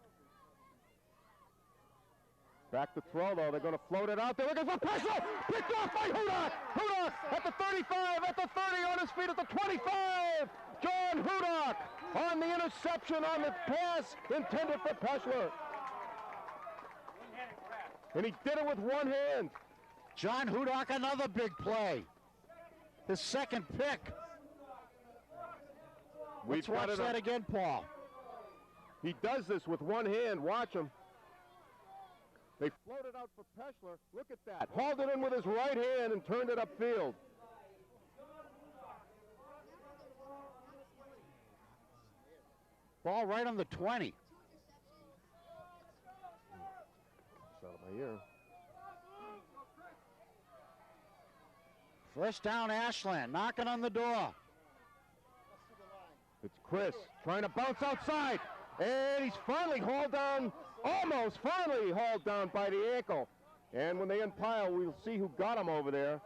Back to throw, though. They're going to float it out there. Looking for Peschler. Picked off by Hudak. Hudak at the 35, at the 30, on his feet at the 25. John Hudak on the interception on the pass intended for Peschler. And he did it with one hand. John Hudak, another big play. His second pick. Let's watch that again, Paul. He does this with one hand. Watch him. They floated out for Peschler. Look at that. Hauled it in with his right hand and turned it upfield. Ball right on the 20. Out of my ear. First down, Ashland, knocking on the door. It's Chris trying to bounce outside, and he's finally hauled down, almost finally hauled down by the ankle. And when they unpile, we'll see who got him over there.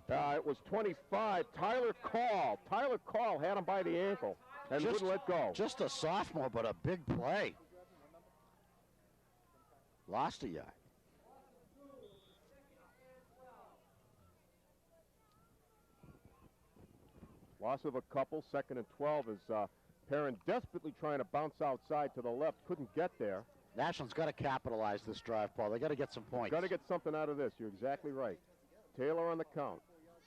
It was 25, Tyler Call. Tyler Call had him by the ankle and wouldn't let go. Just a sophomore, but a big play. Lost a yard. Loss of a couple, 2nd and 12 as Perrin desperately trying to bounce outside to the left, couldn't get there. Ashland's got to capitalize this drive, Paul. They got to get some points. Got to get something out of this. You're exactly right. Taylor on the count.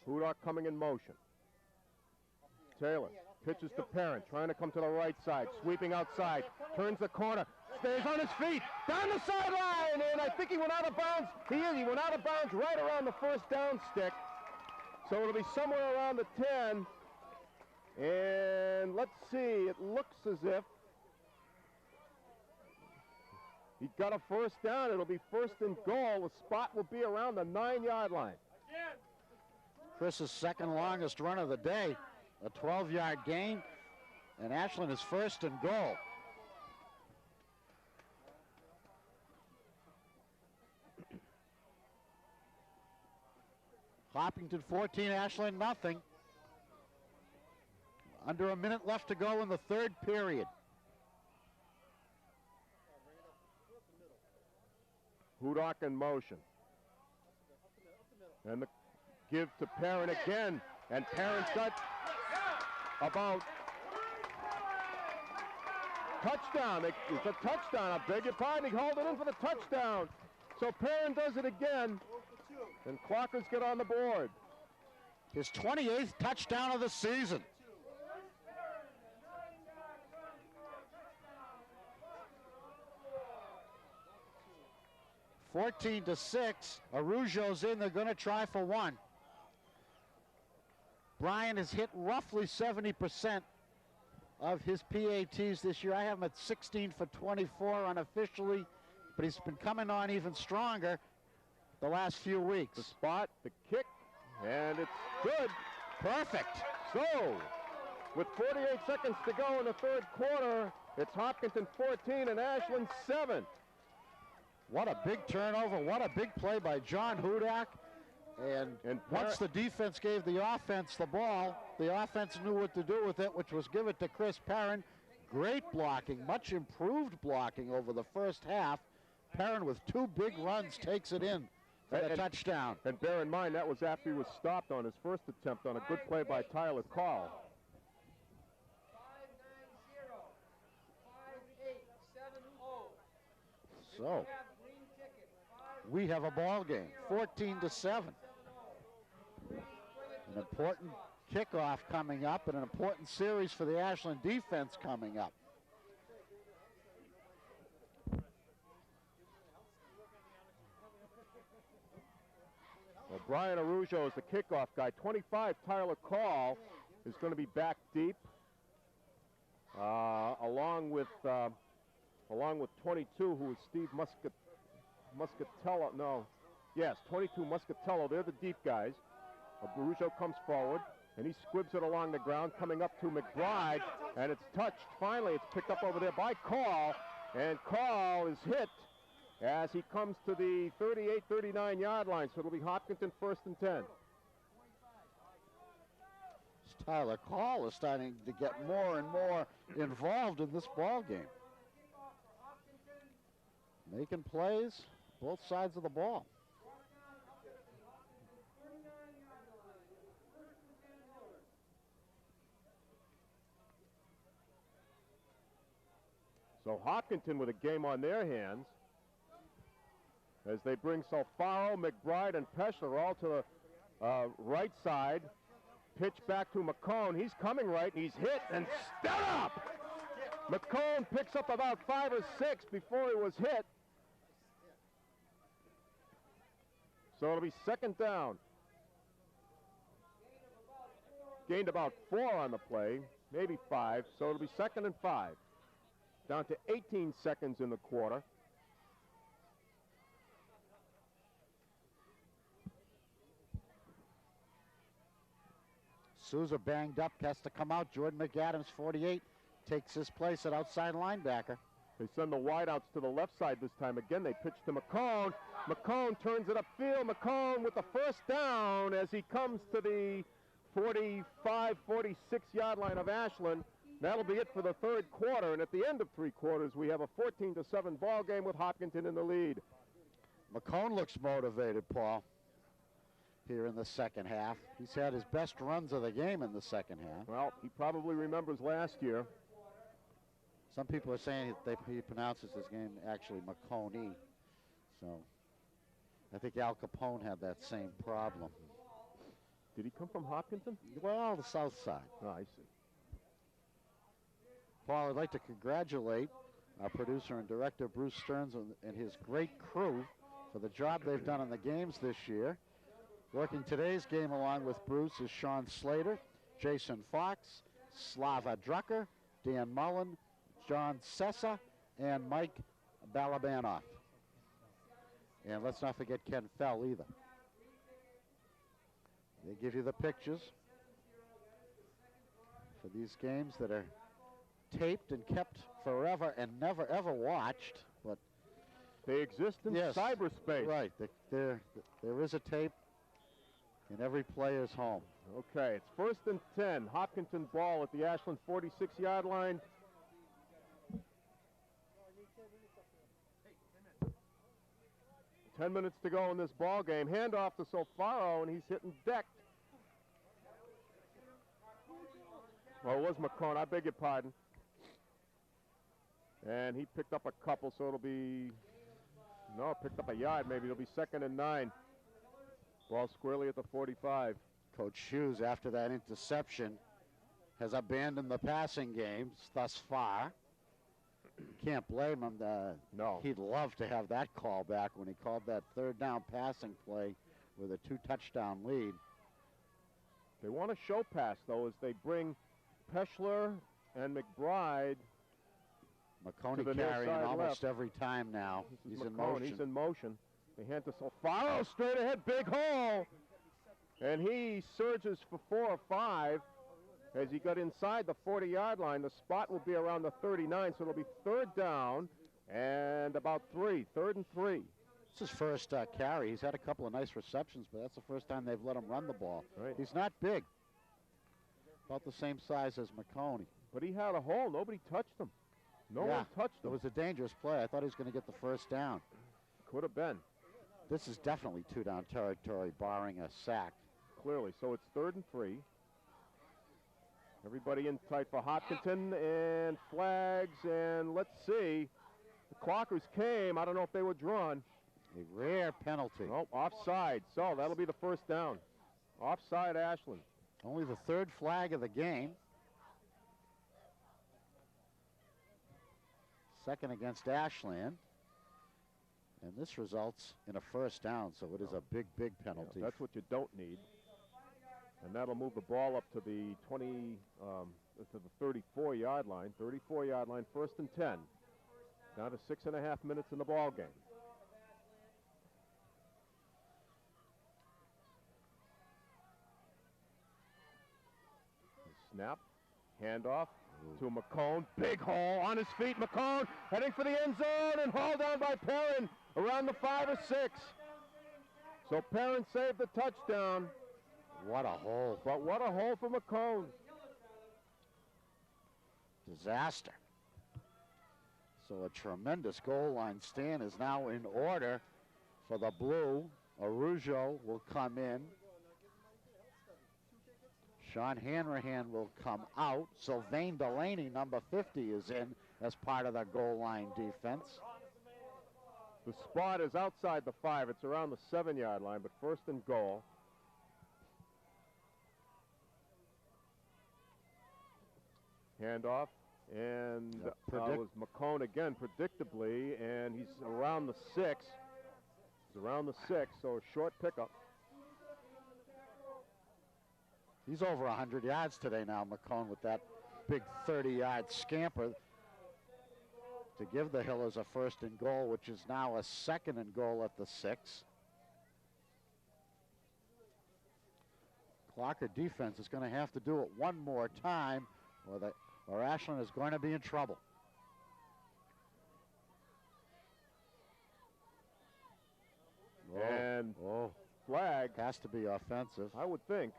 Hudak coming in motion. Taylor pitches to Perrin, trying to come to the right side, sweeping outside, turns the corner, stays on his feet, down the sideline, and I think he went out of bounds. He went out of bounds right around the first down stick. So it'll be somewhere around the 10. And let's see, it looks as if he got a first down. It'll be 1st and goal. The spot will be around the 9-yard line. Chris's second longest run of the day, a 12-yard gain, and Ashland is 1st and goal. Hopkinton 14, Ashland nothing. Under a minute left to go in the 3rd period. Hudak in motion. And the give to Perrin again. And Perrin's got about touchdown. It's a touchdown. I beg your pardon. He hauled it in for the touchdown. So Perrin does it again. And Clockers get on the board. His 28th touchdown of the season. (14-6). Arujo's in. They're going to try for 1. Brian has hit roughly 70% of his PATs this year. I have him at 16 for 24 unofficially, but he's been coming on even stronger the last few weeks. The spot, the kick, and it's good. Perfect. So, with 48 seconds to go in the 3rd quarter, it's Hopkinton 14 and Ashland 7. What a big turnover. What a big play by John Hudak. And once the defense gave the offense the ball, the offense knew what to do with it, which was give it to Chris Perrin. Great blocking, much improved blocking over the first half. Perrin with 2 big runs takes it in for the touchdown. And bear in mind, that was after he was stopped on his first attempt on a good play by Tyler Call. 590-5870. So we have a ball game, 14-7. An important kickoff coming up and an important series for the Ashland defense coming up. Well, Brian Arujo is the kickoff guy. 25, Tyler Call, is going to be back deep, along with 22, who is Steve Muscatello. No, yes, 22 Muscatello. They're the deep guys. Arujo comes forward, and he squibs it along the ground, coming up to McBride, and it's touched. Finally, it's picked up over there by Call, and Call is hit as he comes to the 38, 39 yard line. So it'll be Hopkinton 1st and 10. Tyler Call is starting to get more and more involved in this ball game. Making plays both sides of the ball. So Hopkinton with a game on their hands as they bring Solfaro, McBride, and Peschler all to the right side. Pitch back to McCone. He's coming right, and he's hit and stood up. McCone picks up about 5 or 6 before he was hit. So it'll be 2nd down. Gained about 4 on the play, maybe 5. So it'll be 2nd and 5. Down to 18 seconds in the quarter. Souza banged up, has to come out. Jordan McAdams, 48, takes his place at outside linebacker. They send the wideouts to the left side this time. Again, they pitch to McCone. McCone turns it upfield. McCone with the 1st down as he comes to the 45, 46 yard line of Ashland. That'll be it for the 3rd quarter, and at the end of 3 quarters, we have a 14-7 ball game with Hopkinton in the lead. McCone looks motivated, Paul, here in the 2nd half. He's had his best runs of the game in the 2nd half. Well, he probably remembers last year. Some people are saying he pronounces his game actually McConey. So I think Al Capone had that same problem. Did he come from Hopkinton? Well, the south side. Oh, I see. Paul, I'd like to congratulate our producer and director, Bruce Stearns, and his great crew for the job they've done in the games this year. Working today's game along with Bruce is Sean Slater, Jason Fox, Slava Drucker, Dan Mullen, John Sessa, and Mike Balabanoff. And let's not forget Ken Fell either. They give you the pictures for these games that are taped and kept forever and never ever watched, but they exist in cyberspace. Right, there is a tape in every player's home. Okay, it's 1st and 10. Hopkinton ball at the Ashland 46 yard line. Ten minutes to go in this ball game. Handoff to Solfaro, and he's hitting deck. Well, it was McCone. I beg your pardon. And he picked up a couple, so it'll be, no, picked up a yard maybe. It'll be 2nd and 9. Ball squarely at the 45. Coach Hughes, after that interception, has abandoned the passing games thus far. Can't blame him. No. He'd love to have that call back when he called that 3rd down passing play with a 2-touchdown lead. They want a show pass, though, as they bring Peschler and McBride. McConey carrying almost every time now. He's in motion. He's in motion. They hand to Solfaro, straight ahead, big hole. And he surges for 4 or 5 as he got inside the 40-yard line. The spot will be around the 39, so it'll be 3rd down and about 3, 3rd and 3. It's his first carry. He's had a couple of nice receptions, but that's the first time they've let him run the ball. Right. He's not big. About the same size as McConey. But he had a hole. Nobody touched him. No one touched him. It was a dangerous play. I thought he was going to get the 1st down. Could have been. This is definitely 2-down territory, barring a sack. Clearly. So it's 3rd and 3. Everybody in tight for Hopkinton, and flags, and let's see. The Clockers came. I don't know if they were drawn. A rare penalty. Oh, offside. So that'll be the 1st down. Offside Ashland. Only the third flag of the game. Second against Ashland. And this results in a first down, so it is a big, big penalty. Yeah, that's what you don't need. And that'll move the ball up to the 34-yard line. 34-yard line, 1st and 10. Down to 6.5 minutes in the ball game. Snap, handoff to McCone. Big hole on his feet. McCone heading for the end zone and hauled down by Perrin around the 5 or 6. So Perrin saved the touchdown. What a hole. But what a hole for McCone. Disaster. So a tremendous goal line stand is now in order for the blue. Arujo will come in. Sean Hanrahan will come out. Sylvain Delaney, number 50, is in as part of the goal line defense. The spot is outside the 5. It's around the 7-yard line, but 1st and goal. Handoff, and was McCone again, predictably, and he's around the 6. He's around the 6, so a short pickup. He's over 100 yards today now, McCone, with that big 30-yard scamper to give the Hillers a 1st and goal, which is now a 2nd and goal at the 6. Clocker defense is going to have to do it one more time, or Ashland is going to be in trouble. And flag. Has to be offensive. I would think.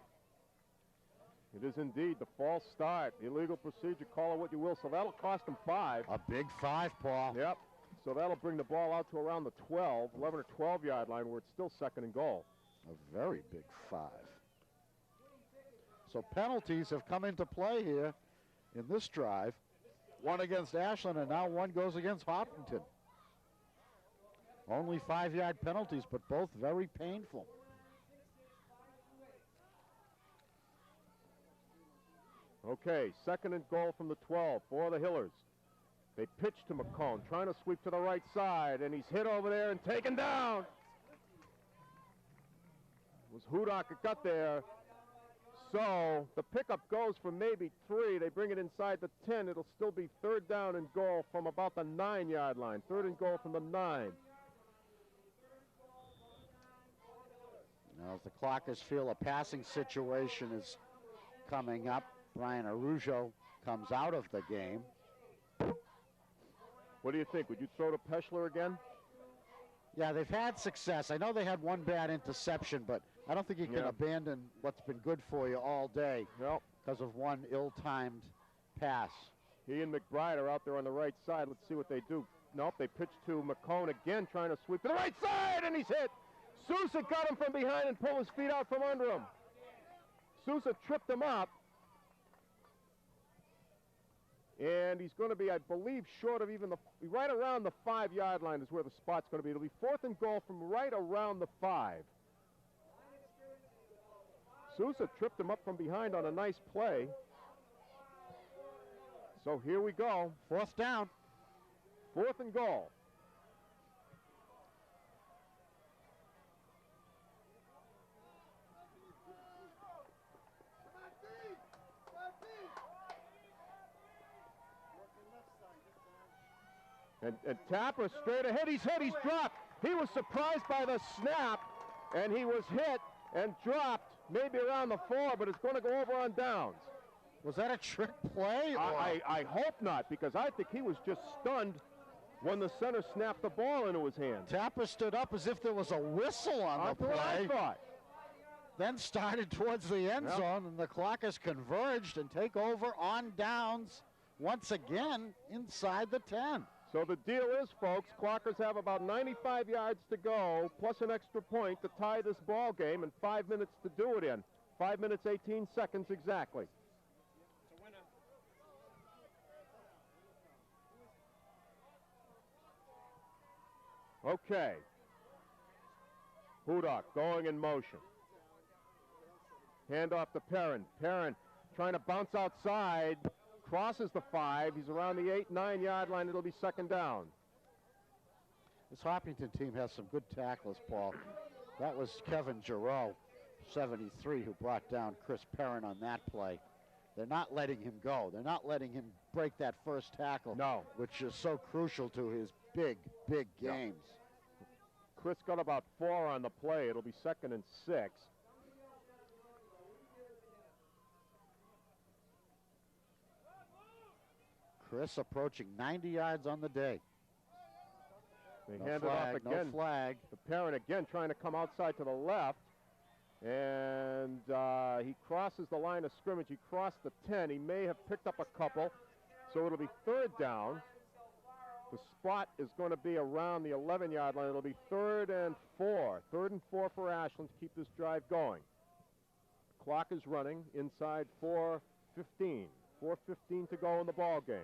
It is indeed the false start. Illegal procedure, call it what you will. So that'll cost them 5. A big 5, Paul. Yep. So that'll bring the ball out to around the 11 or 12-yard line where it's still 2nd and goal. A very big 5. So penalties have come into play here in this drive. One against Ashland, and now one goes against Hopkinton. Only 5-yard penalties, but both very painful. Okay, 2nd and goal from the 12 for the Hillers. They pitch to McCone, trying to sweep to the right side, and he's hit over there and taken down. It was Hudak that got there. So the pickup goes for maybe 3. They bring it inside the 10. It'll still be 3rd down and goal from about the 9-yard line. 3rd and goal from the 9. Now as the Clockers feel a passing situation is coming up, Brian Arujo comes out of the game. What do you think? Would you throw to Peschler again? Yeah, they've had success. I know they had one bad interception, but I don't think you can abandon what's been good for you all day because of one ill-timed pass. He and McBride are out there on the right side. Let's see what they do. Nope, they pitch to McCone again, trying to sweep to the right side, and he's hit. Sousa got him from behind and pulled his feet out from under him. Sousa tripped him up. And he's going to be, I believe, short of even right around the 5-yard line is where the spot's going to be. It'll be 4th and goal from right around the 5. Sousa tripped him up from behind on a nice play. So here we go. 4th down. 4th and goal. And Tapper straight ahead. He's hit. He's dropped. He was surprised by the snap, and he was hit and dropped maybe around the 4, but it's going to go over on downs. Was that a trick play? I hope not, because I think he was just stunned when the center snapped the ball into his hand. Tapper stood up as if there was a whistle on the play. That's what I thought. Then started towards the end zone, and the Clockers converged and take over on downs once again inside the 10. So the deal is, folks, Clockers have about 95 yards to go, plus an extra point to tie this ball game, and 5 minutes to do it in. 5 minutes, 18 seconds exactly. Okay. Hudak going in motion. Hand off to Perrin. Perrin trying to bounce outside. Crosses the 5. He's around the 8-9 yard line. It'll be second down. This Hopkinton team has some good tacklers, Paul. That was Kevin Giroux, 73, who brought down Chris Perrin on that play. They're not letting him go. They're not letting him break that first tackle, No. which is so crucial to his big, big Yeah. games. Chris got about 4 on the play. It'll be second and 6. Chris approaching 90 yards on the day. They No hand flag, it off again. no flag. The Perrin again trying to come outside to the left. And he crosses the line of scrimmage. He crossed the 10. He may have picked up a couple. So it'll be third down. The spot is going to be around the 11-yard line. It'll be 3rd and 4. 3rd and 4 for Ashland to keep this drive going. Clock is running inside 4:15. 4:15 to go in the ball game.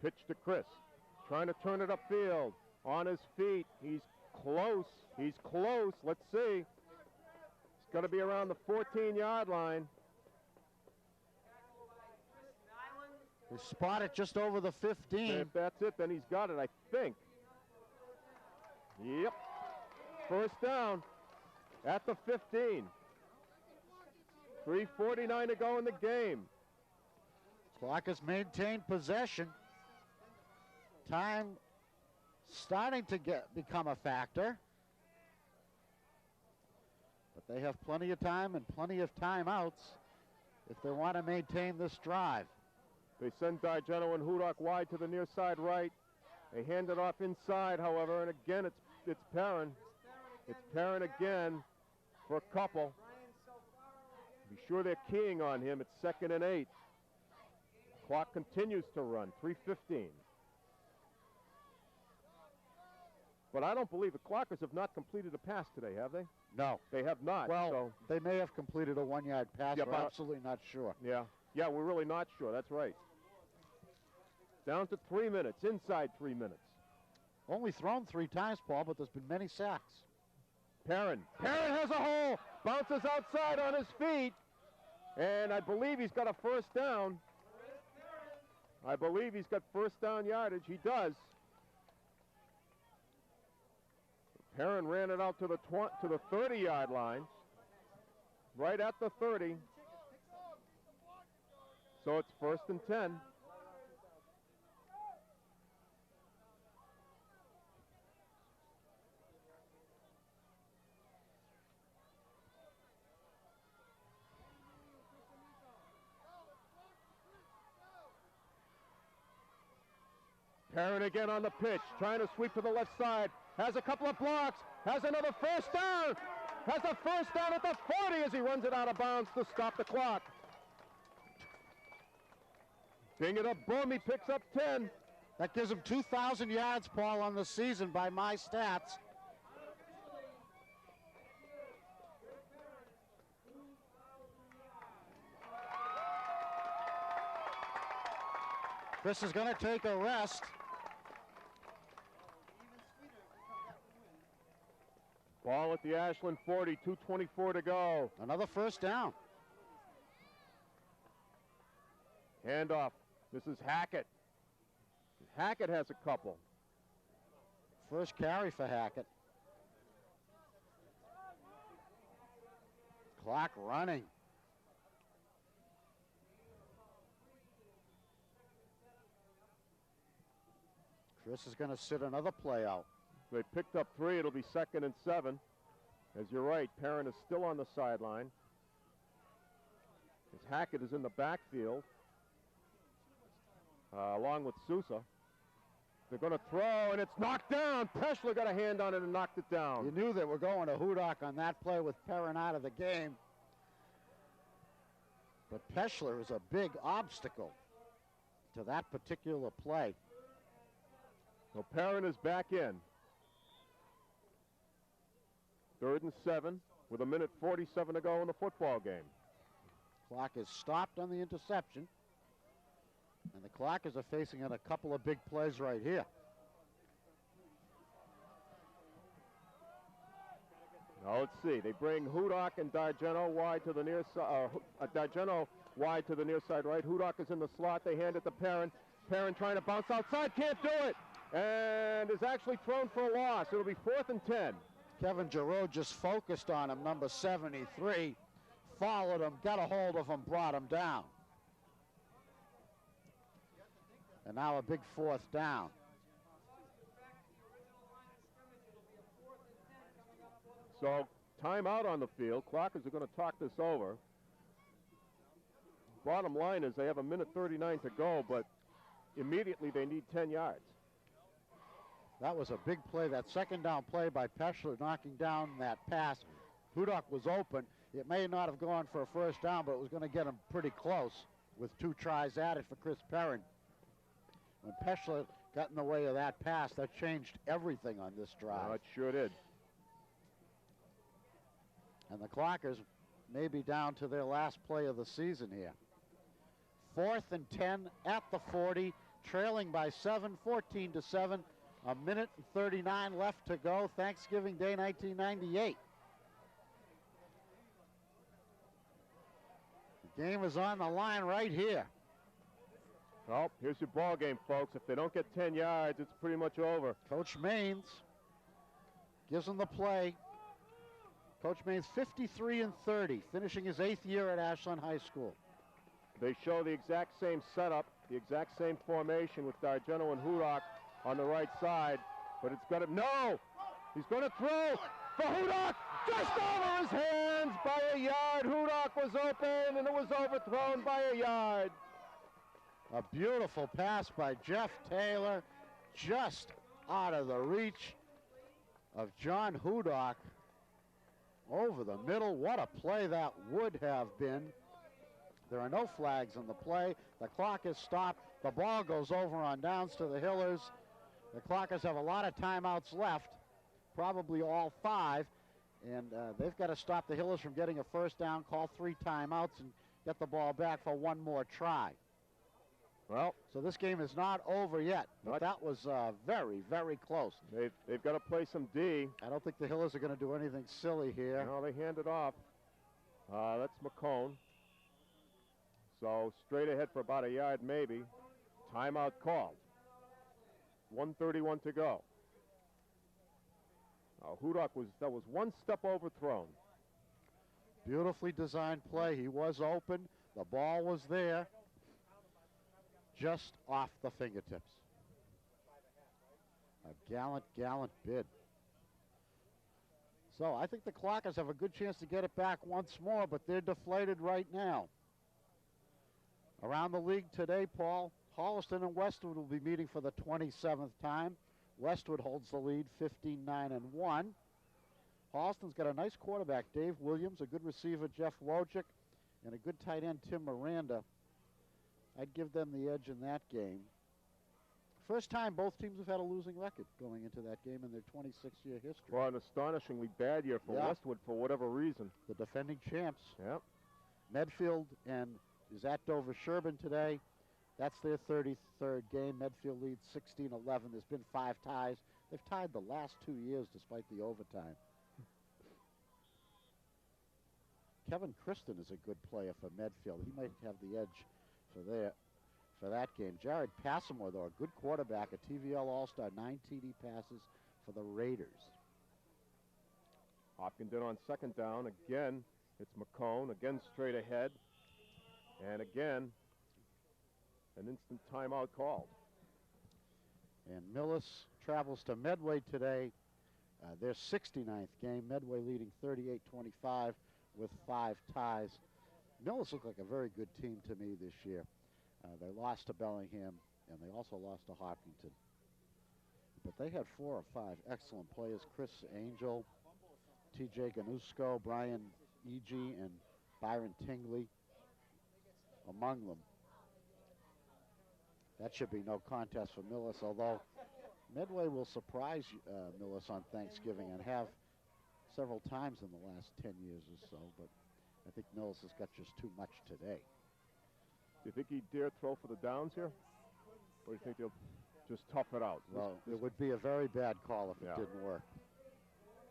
Pitch to Chris. Trying to turn it upfield. On his feet. He's close. He's close. Let's see. It's going to be around the 14-yard line. He's spotted just over the 15. If that's it, then he's got it, I think. Yep. First down at the 15. 3:49 to go in the game. Clock has maintained possession. Time starting to become a factor. But they have plenty of time and plenty of timeouts if they want to maintain this drive. They send D'Argento and Hudak wide to the near side right. They hand it off inside, however, and again it's Perrin. It's Perrin again for a couple. Be sure they're keying on him. It's 2nd and 8. Clock continues to run, 3:15. But I don't believe the Clockers have not completed a pass today, have they? No. They have not. Well, so they may have completed a 1-yard pass. Yeah, We're but- absolutely not sure. yeah, we're really not sure. That's right. Down to 3 minutes, inside 3 minutes. Only thrown 3 times, Paul, but there's been many sacks. Perrin has a hole, bounces outside on his feet, and I believe he's got a first down. I believe he's got first down yardage. He does. Perrin ran it out to the 30-yard line, right at the 30. So it's 1st and 10. Perrin again on the pitch, trying to sweep to the left side. Has a couple of blocks, has another first down. Has a first down at the 40 as he runs it out of bounds to stop the clock. Bring it up, boom, he picks up 10. That gives him 2,000 yards, Paul, on the season by my stats. Chris is going to take a rest. Ball at the Ashland 40, 2:24 to go. Another first down. Handoff. This is Hackett. Hackett has a couple. First carry for Hackett. Clock running. Chris is going to sit another play out. They picked up 3. It'll be 2nd and 7. As you're right, Perrin is still on the sideline. As Hackett is in the backfield, along with Sousa. They're going to throw, and it's knocked down. Peschler got a hand on it and knocked it down. You knew they were going to Hudak on that play with Perrin out of the game. But Peschler is a big obstacle to that particular play. So Perrin is back in. 3rd and 7 with 1:47 to go in the football game. Clock is stopped on the interception. And the Clockers are facing in a couple of big plays right here. Now let's see. They bring Hudak and Dargeno wide to the near side. Dargeno wide to the near side right. Hudak is in the slot. They hand it to Perrin. Perrin trying to bounce outside. Can't do it. And is actually thrown for a loss. It'll be 4th and 10. Kevin Giroux just focused on him, number 73. Followed him, got a hold of him, brought him down. And now a big 4th down. So timeout on the field. Clockers are going to talk this over. Bottom line is they have 1:39 to go, but immediately they need 10 yards. That was a big play, that second down play by Peschler knocking down that pass. Hudak was open. It may not have gone for a first down, but it was going to get him pretty close with 2 tries added for Chris Perrin. When Peschler got in the way of that pass, that changed everything on this drive. It sure did. And the Clockers may be down to their last play of the season here. 4th and 10 at the 40, trailing by 7, 14-7. 1:39 left to go, Thanksgiving Day 1998. The game is on the line right here. Well, here's your ball game, folks. If they don't get 10 yards, it's pretty much over. Coach Maines gives them the play. Coach Maines 53-30, finishing his 8th year at Ashland High School. They show the exact same setup, the exact same formation with Dargeno and Hudak on the right side, but it's going to, no! He's going to throw for Hudak, just over his hands by a yard. Hudak was open, and it was overthrown by a yard. A beautiful pass by Jeff Taylor, just out of the reach of John Hudak. Over the middle, what a play that would have been. There are no flags on the play. The clock is stopped. The ball goes over on downs to the Hillers. The Clockers have a lot of timeouts left, probably all 5, and they've got to stop the Hillers from getting a first down, call 3 timeouts, and get the ball back for 1 more try. Well, so this game is not over yet, but that was very, very close. They've got to play some D. I don't think the Hillers are going to do anything silly here. No, they hand it off. That's McCone. So straight ahead for about a yard maybe. Timeout called. 1:31 to go. Hudak that was 1 step overthrown. Beautifully designed play. He was open. The ball was there. Just off the fingertips. A gallant bid. So I think the Clockers have a good chance to get it back once more, but they're deflated right now. Around the league today, Paul, Holliston and Westwood will be meeting for the 27th time. Westwood holds the lead 15-9-1. Holliston's got a nice quarterback, Dave Williams, a good receiver, Jeff Wojcik, and a good tight end, Tim Miranda. I'd give them the edge in that game. First time both teams have had a losing record going into that game in their 26-year history. Well, an astonishingly bad year for Westwood for whatever reason. The defending champs. Yep. Medfield is at Dover Sherburne today. That's their 33rd game. Medfield leads 16-11. There's been 5 ties. They've tied the last 2 years despite the overtime. Kevin Kristen is a good player for Medfield. He might have the edge for that game. Jared Passamore, though, a good quarterback, a TVL All-Star, 9 TD passes for the Raiders. Hopkinton on second down. Again, it's McCone. Again, straight ahead. And again, an instant timeout called. And Millis travels to Medway today. Their 69th game. Medway leading 38-25 with 5 ties. Millis looked like a very good team to me this year. They lost to Bellingham, and they also lost to Hopkinton. But they had 4 or 5 excellent players. Chris Angel, T.J. Ganusko, Brian E.G., and Byron Tingley among them. That should be no contest for Millis, although Medway will surprise Millis on Thanksgiving and have several times in the last 10 years or so. But I think Mills has got just too much today. Do you think he'd dare throw for the downs here? Or do you think they'll just tough it out? Well, it would be a very bad call if Yeah. it didn't work.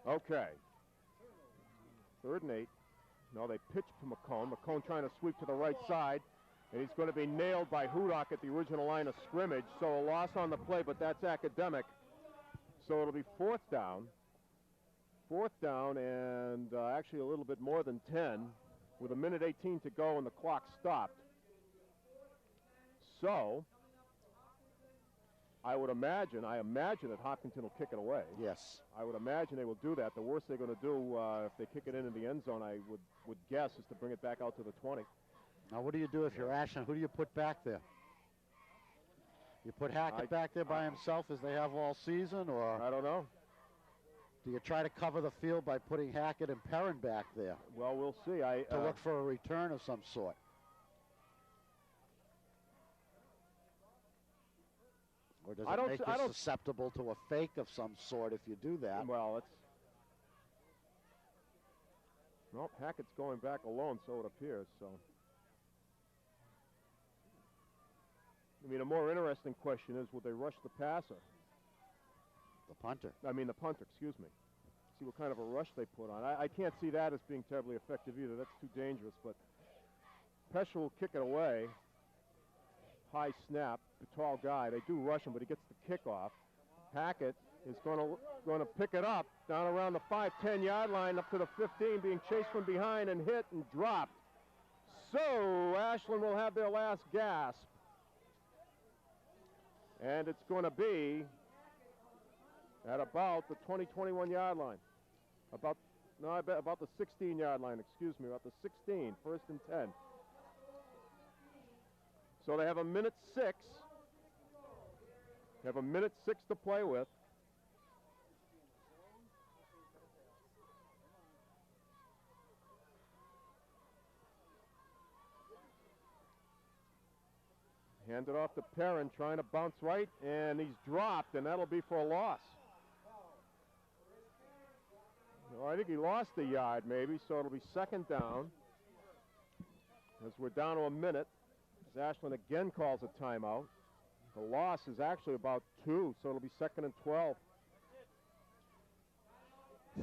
Okay. 3rd and 8. No, they pitch to McCone. McCone trying to sweep to the right side. And he's going to be nailed by Hudak at the original line of scrimmage. So a loss on the play, but that's academic. So it'll be 4th down. 4th down and actually a little bit more than 10 with 1:18 to go and the clock stopped. So I imagine that Hopkinton will kick it away. Yes. I would imagine they will do that. The worst they're going to do if they kick it into the end zone, I would guess, is to bring it back out to the 20. Now, what do you do if you're Ashland? Who do you put back there? You put Hackett back there by himself as they have all season, or I don't know. do you try to cover the field by putting Hackett and Perrin back there Well, we'll see. to look for a return of some sort? Or does it make you susceptible to a fake of some sort if you do that? Well, well, Hackett's going back alone, so it appears. So, I mean, a more interesting question is, will they rush the passer? The punter. I mean, the punter, excuse me. See what kind of a rush they put on. I can't see that as being terribly effective either. That's too dangerous. But Pesher will kick it away. High snap, the tall guy. They do rush him, but he gets the kickoff. Hackett is going to pick it up down around the 5-10 yard line up to the 15, being chased from behind and hit and dropped. So Ashland will have their last gasp. And it's going to be at about the 20-21 yard line. About the 16 yard line, excuse me, about the 16, 1st and 10. So they have 1:06. They have 1:06 to play with. Hand it off to Perrin, trying to bounce right, and he's dropped, and that'll be for a loss. Well, I think he lost a yard maybe, so it'll be 2nd down. As we're down to a minute, as Ashland again calls a timeout. The loss is actually about 2, so it'll be 2nd and 12.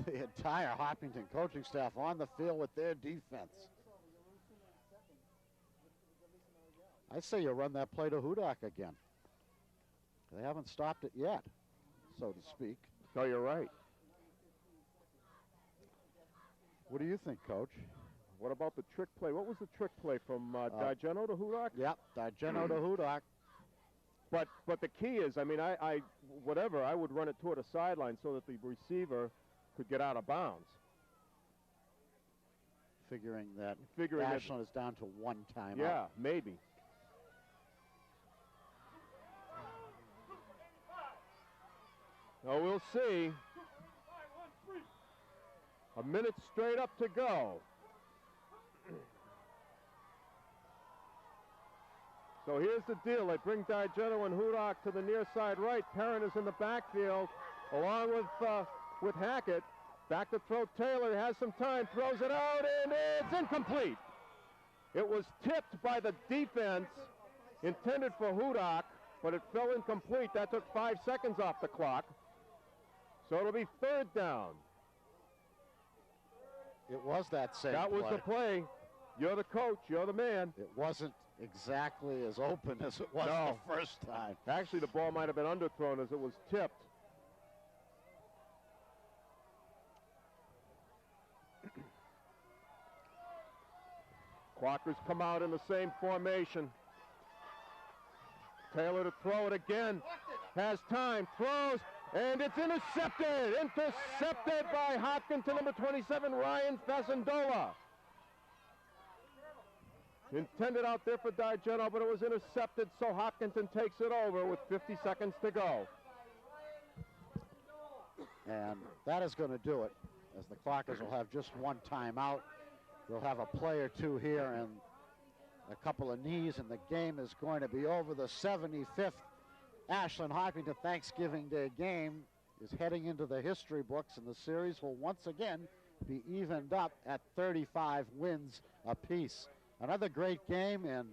The entire Hopkinton coaching staff on the field with their defense. I say you run that play to Hudak again. They haven't stopped it yet, so to speak. No, you're right. What do you think, Coach? What about the trick play? What was the trick play from D'Argento to Hudak? Yep, D'Argento to Hudak. But the key is, I mean, I would run it toward a sideline so that the receiver could get out of bounds. Figuring that Figuring that- Ashland is down to 1 timeout. Yeah, maybe. Oh, we'll see. 1 minute straight up to go. So here's the deal. They bring D'Argento and Hudak to the near side right. Perrin is in the backfield along with Hackett. Back to throw Taylor. Has some time. Throws it out, and it's incomplete. It was tipped by the defense, intended for Hudak, but it fell incomplete. That took 5 seconds off the clock. So it'll be 3rd down. It was that same That was play. the play. You're the coach. You're the man. It wasn't exactly as open as it was No. the first time. Actually, the ball might have been underthrown as it was tipped. Clockers come out in the same formation. Taylor to throw it again. Has time. Throws. And it's intercepted. Intercepted by Hopkinton, number 27, Ryan Fasandola. Intended out there for D'Argento, but it was intercepted, so Hopkinton takes it over with 50 seconds to go. And that is going to do it, as the Clockers will have just 1 timeout. They'll have a play or 2 here and a couple of knees, and the game is going to be over. The 75th Ashland Hopkinton Thanksgiving Day game is heading into the history books, and the series will once again be evened up at 35 wins apiece. Another great game, and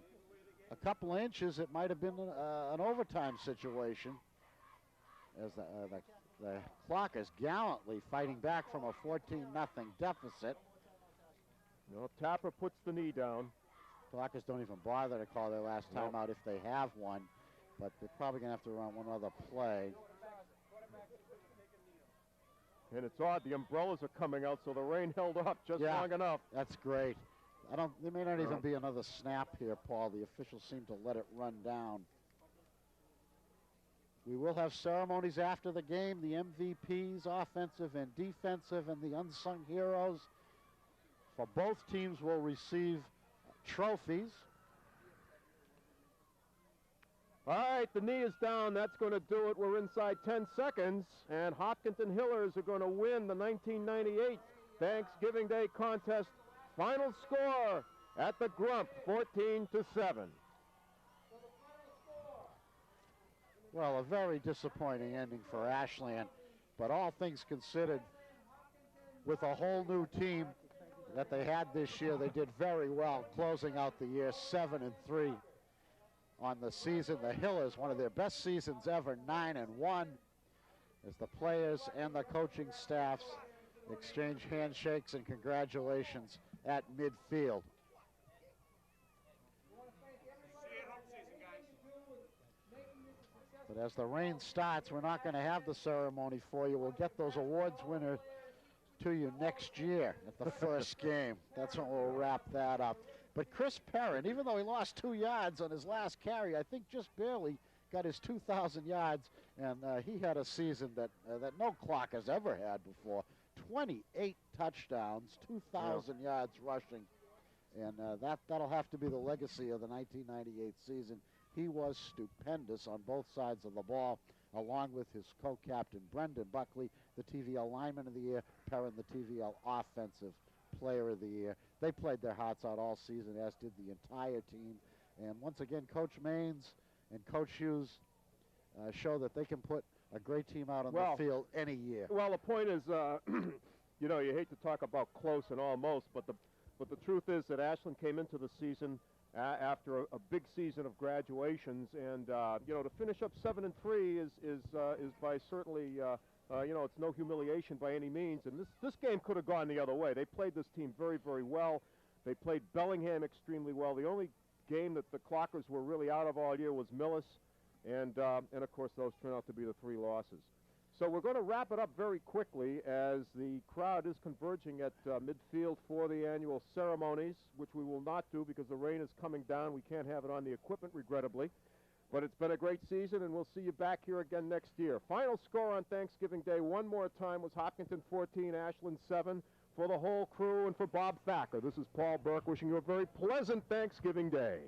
a couple inches, it might have been an overtime situation, as the Clockers gallantly fighting back from a 14-0 deficit. No, Tapper puts the knee down. Clockers don't even bother to call their last timeout if they have one, but they're probably going to have to run one other play. And it's odd, the umbrellas are coming out, so the rain held up just long enough. That's great. There may not even be another snap here, Paul. The officials seem to let it run down. We will have ceremonies after the game. The MVPs, offensive and defensive, and the unsung heroes for both teams will receive trophies. All right, the knee is down. That's going to do it. We're inside 10 seconds, and Hopkinton Hillers are going to win the 1998 Thanksgiving Day contest. Final score at the Grump, 14-7. Well, a very disappointing ending for Ashland, but all things considered, with a whole new team that they had this year, they did very well, closing out the year 7-3 on the season. The Hillers, one of their best seasons ever, 9-1, as the players and the coaching staffs exchange handshakes and congratulations at midfield. But as the rain starts, we're not going to have the ceremony for you. We'll get those awards winners to you next year at the first game. That's when we'll wrap that up. But Chris Perrin, even though he lost 2 yards on his last carry, I think just barely got his 2,000 yards, and he had a season that no clock has ever had before. 28 touchdowns, 2,000 yards rushing, and that'll have to be the legacy of the 1998 season. He was stupendous on both sides of the ball, along with his co-captain Brendan Buckley, the TVL Lineman of the Year, Perrin, the TVL Offensive Player of the Year. They played their hearts out all season, as did the entire team. And once again, Coach Maines and Coach Hughes show that they can put a great team out on the field any year. Well, the point is, you know, you hate to talk about close and almost, but the truth is that Ashland came into the season after a big season of graduations, and you know, to finish up 7-3 is by certainly you know, it's no humiliation by any means. And this game could have gone the other way. They played this team very, very well. They played Bellingham extremely well. The only game that the Clockers were really out of all year was Millis, and of course those turned out to be the 3 losses. So we're going to wrap it up very quickly as the crowd is converging at midfield for the annual ceremonies, which we will not do because the rain is coming down. We can't have it on the equipment, regrettably. But it's been a great season, and we'll see you back here again next year. Final score on Thanksgiving Day, one more time, was Hopkinton 14, Ashland 7. For the whole crew and for Bob Thacker, this is Paul Burke wishing you a very pleasant Thanksgiving Day.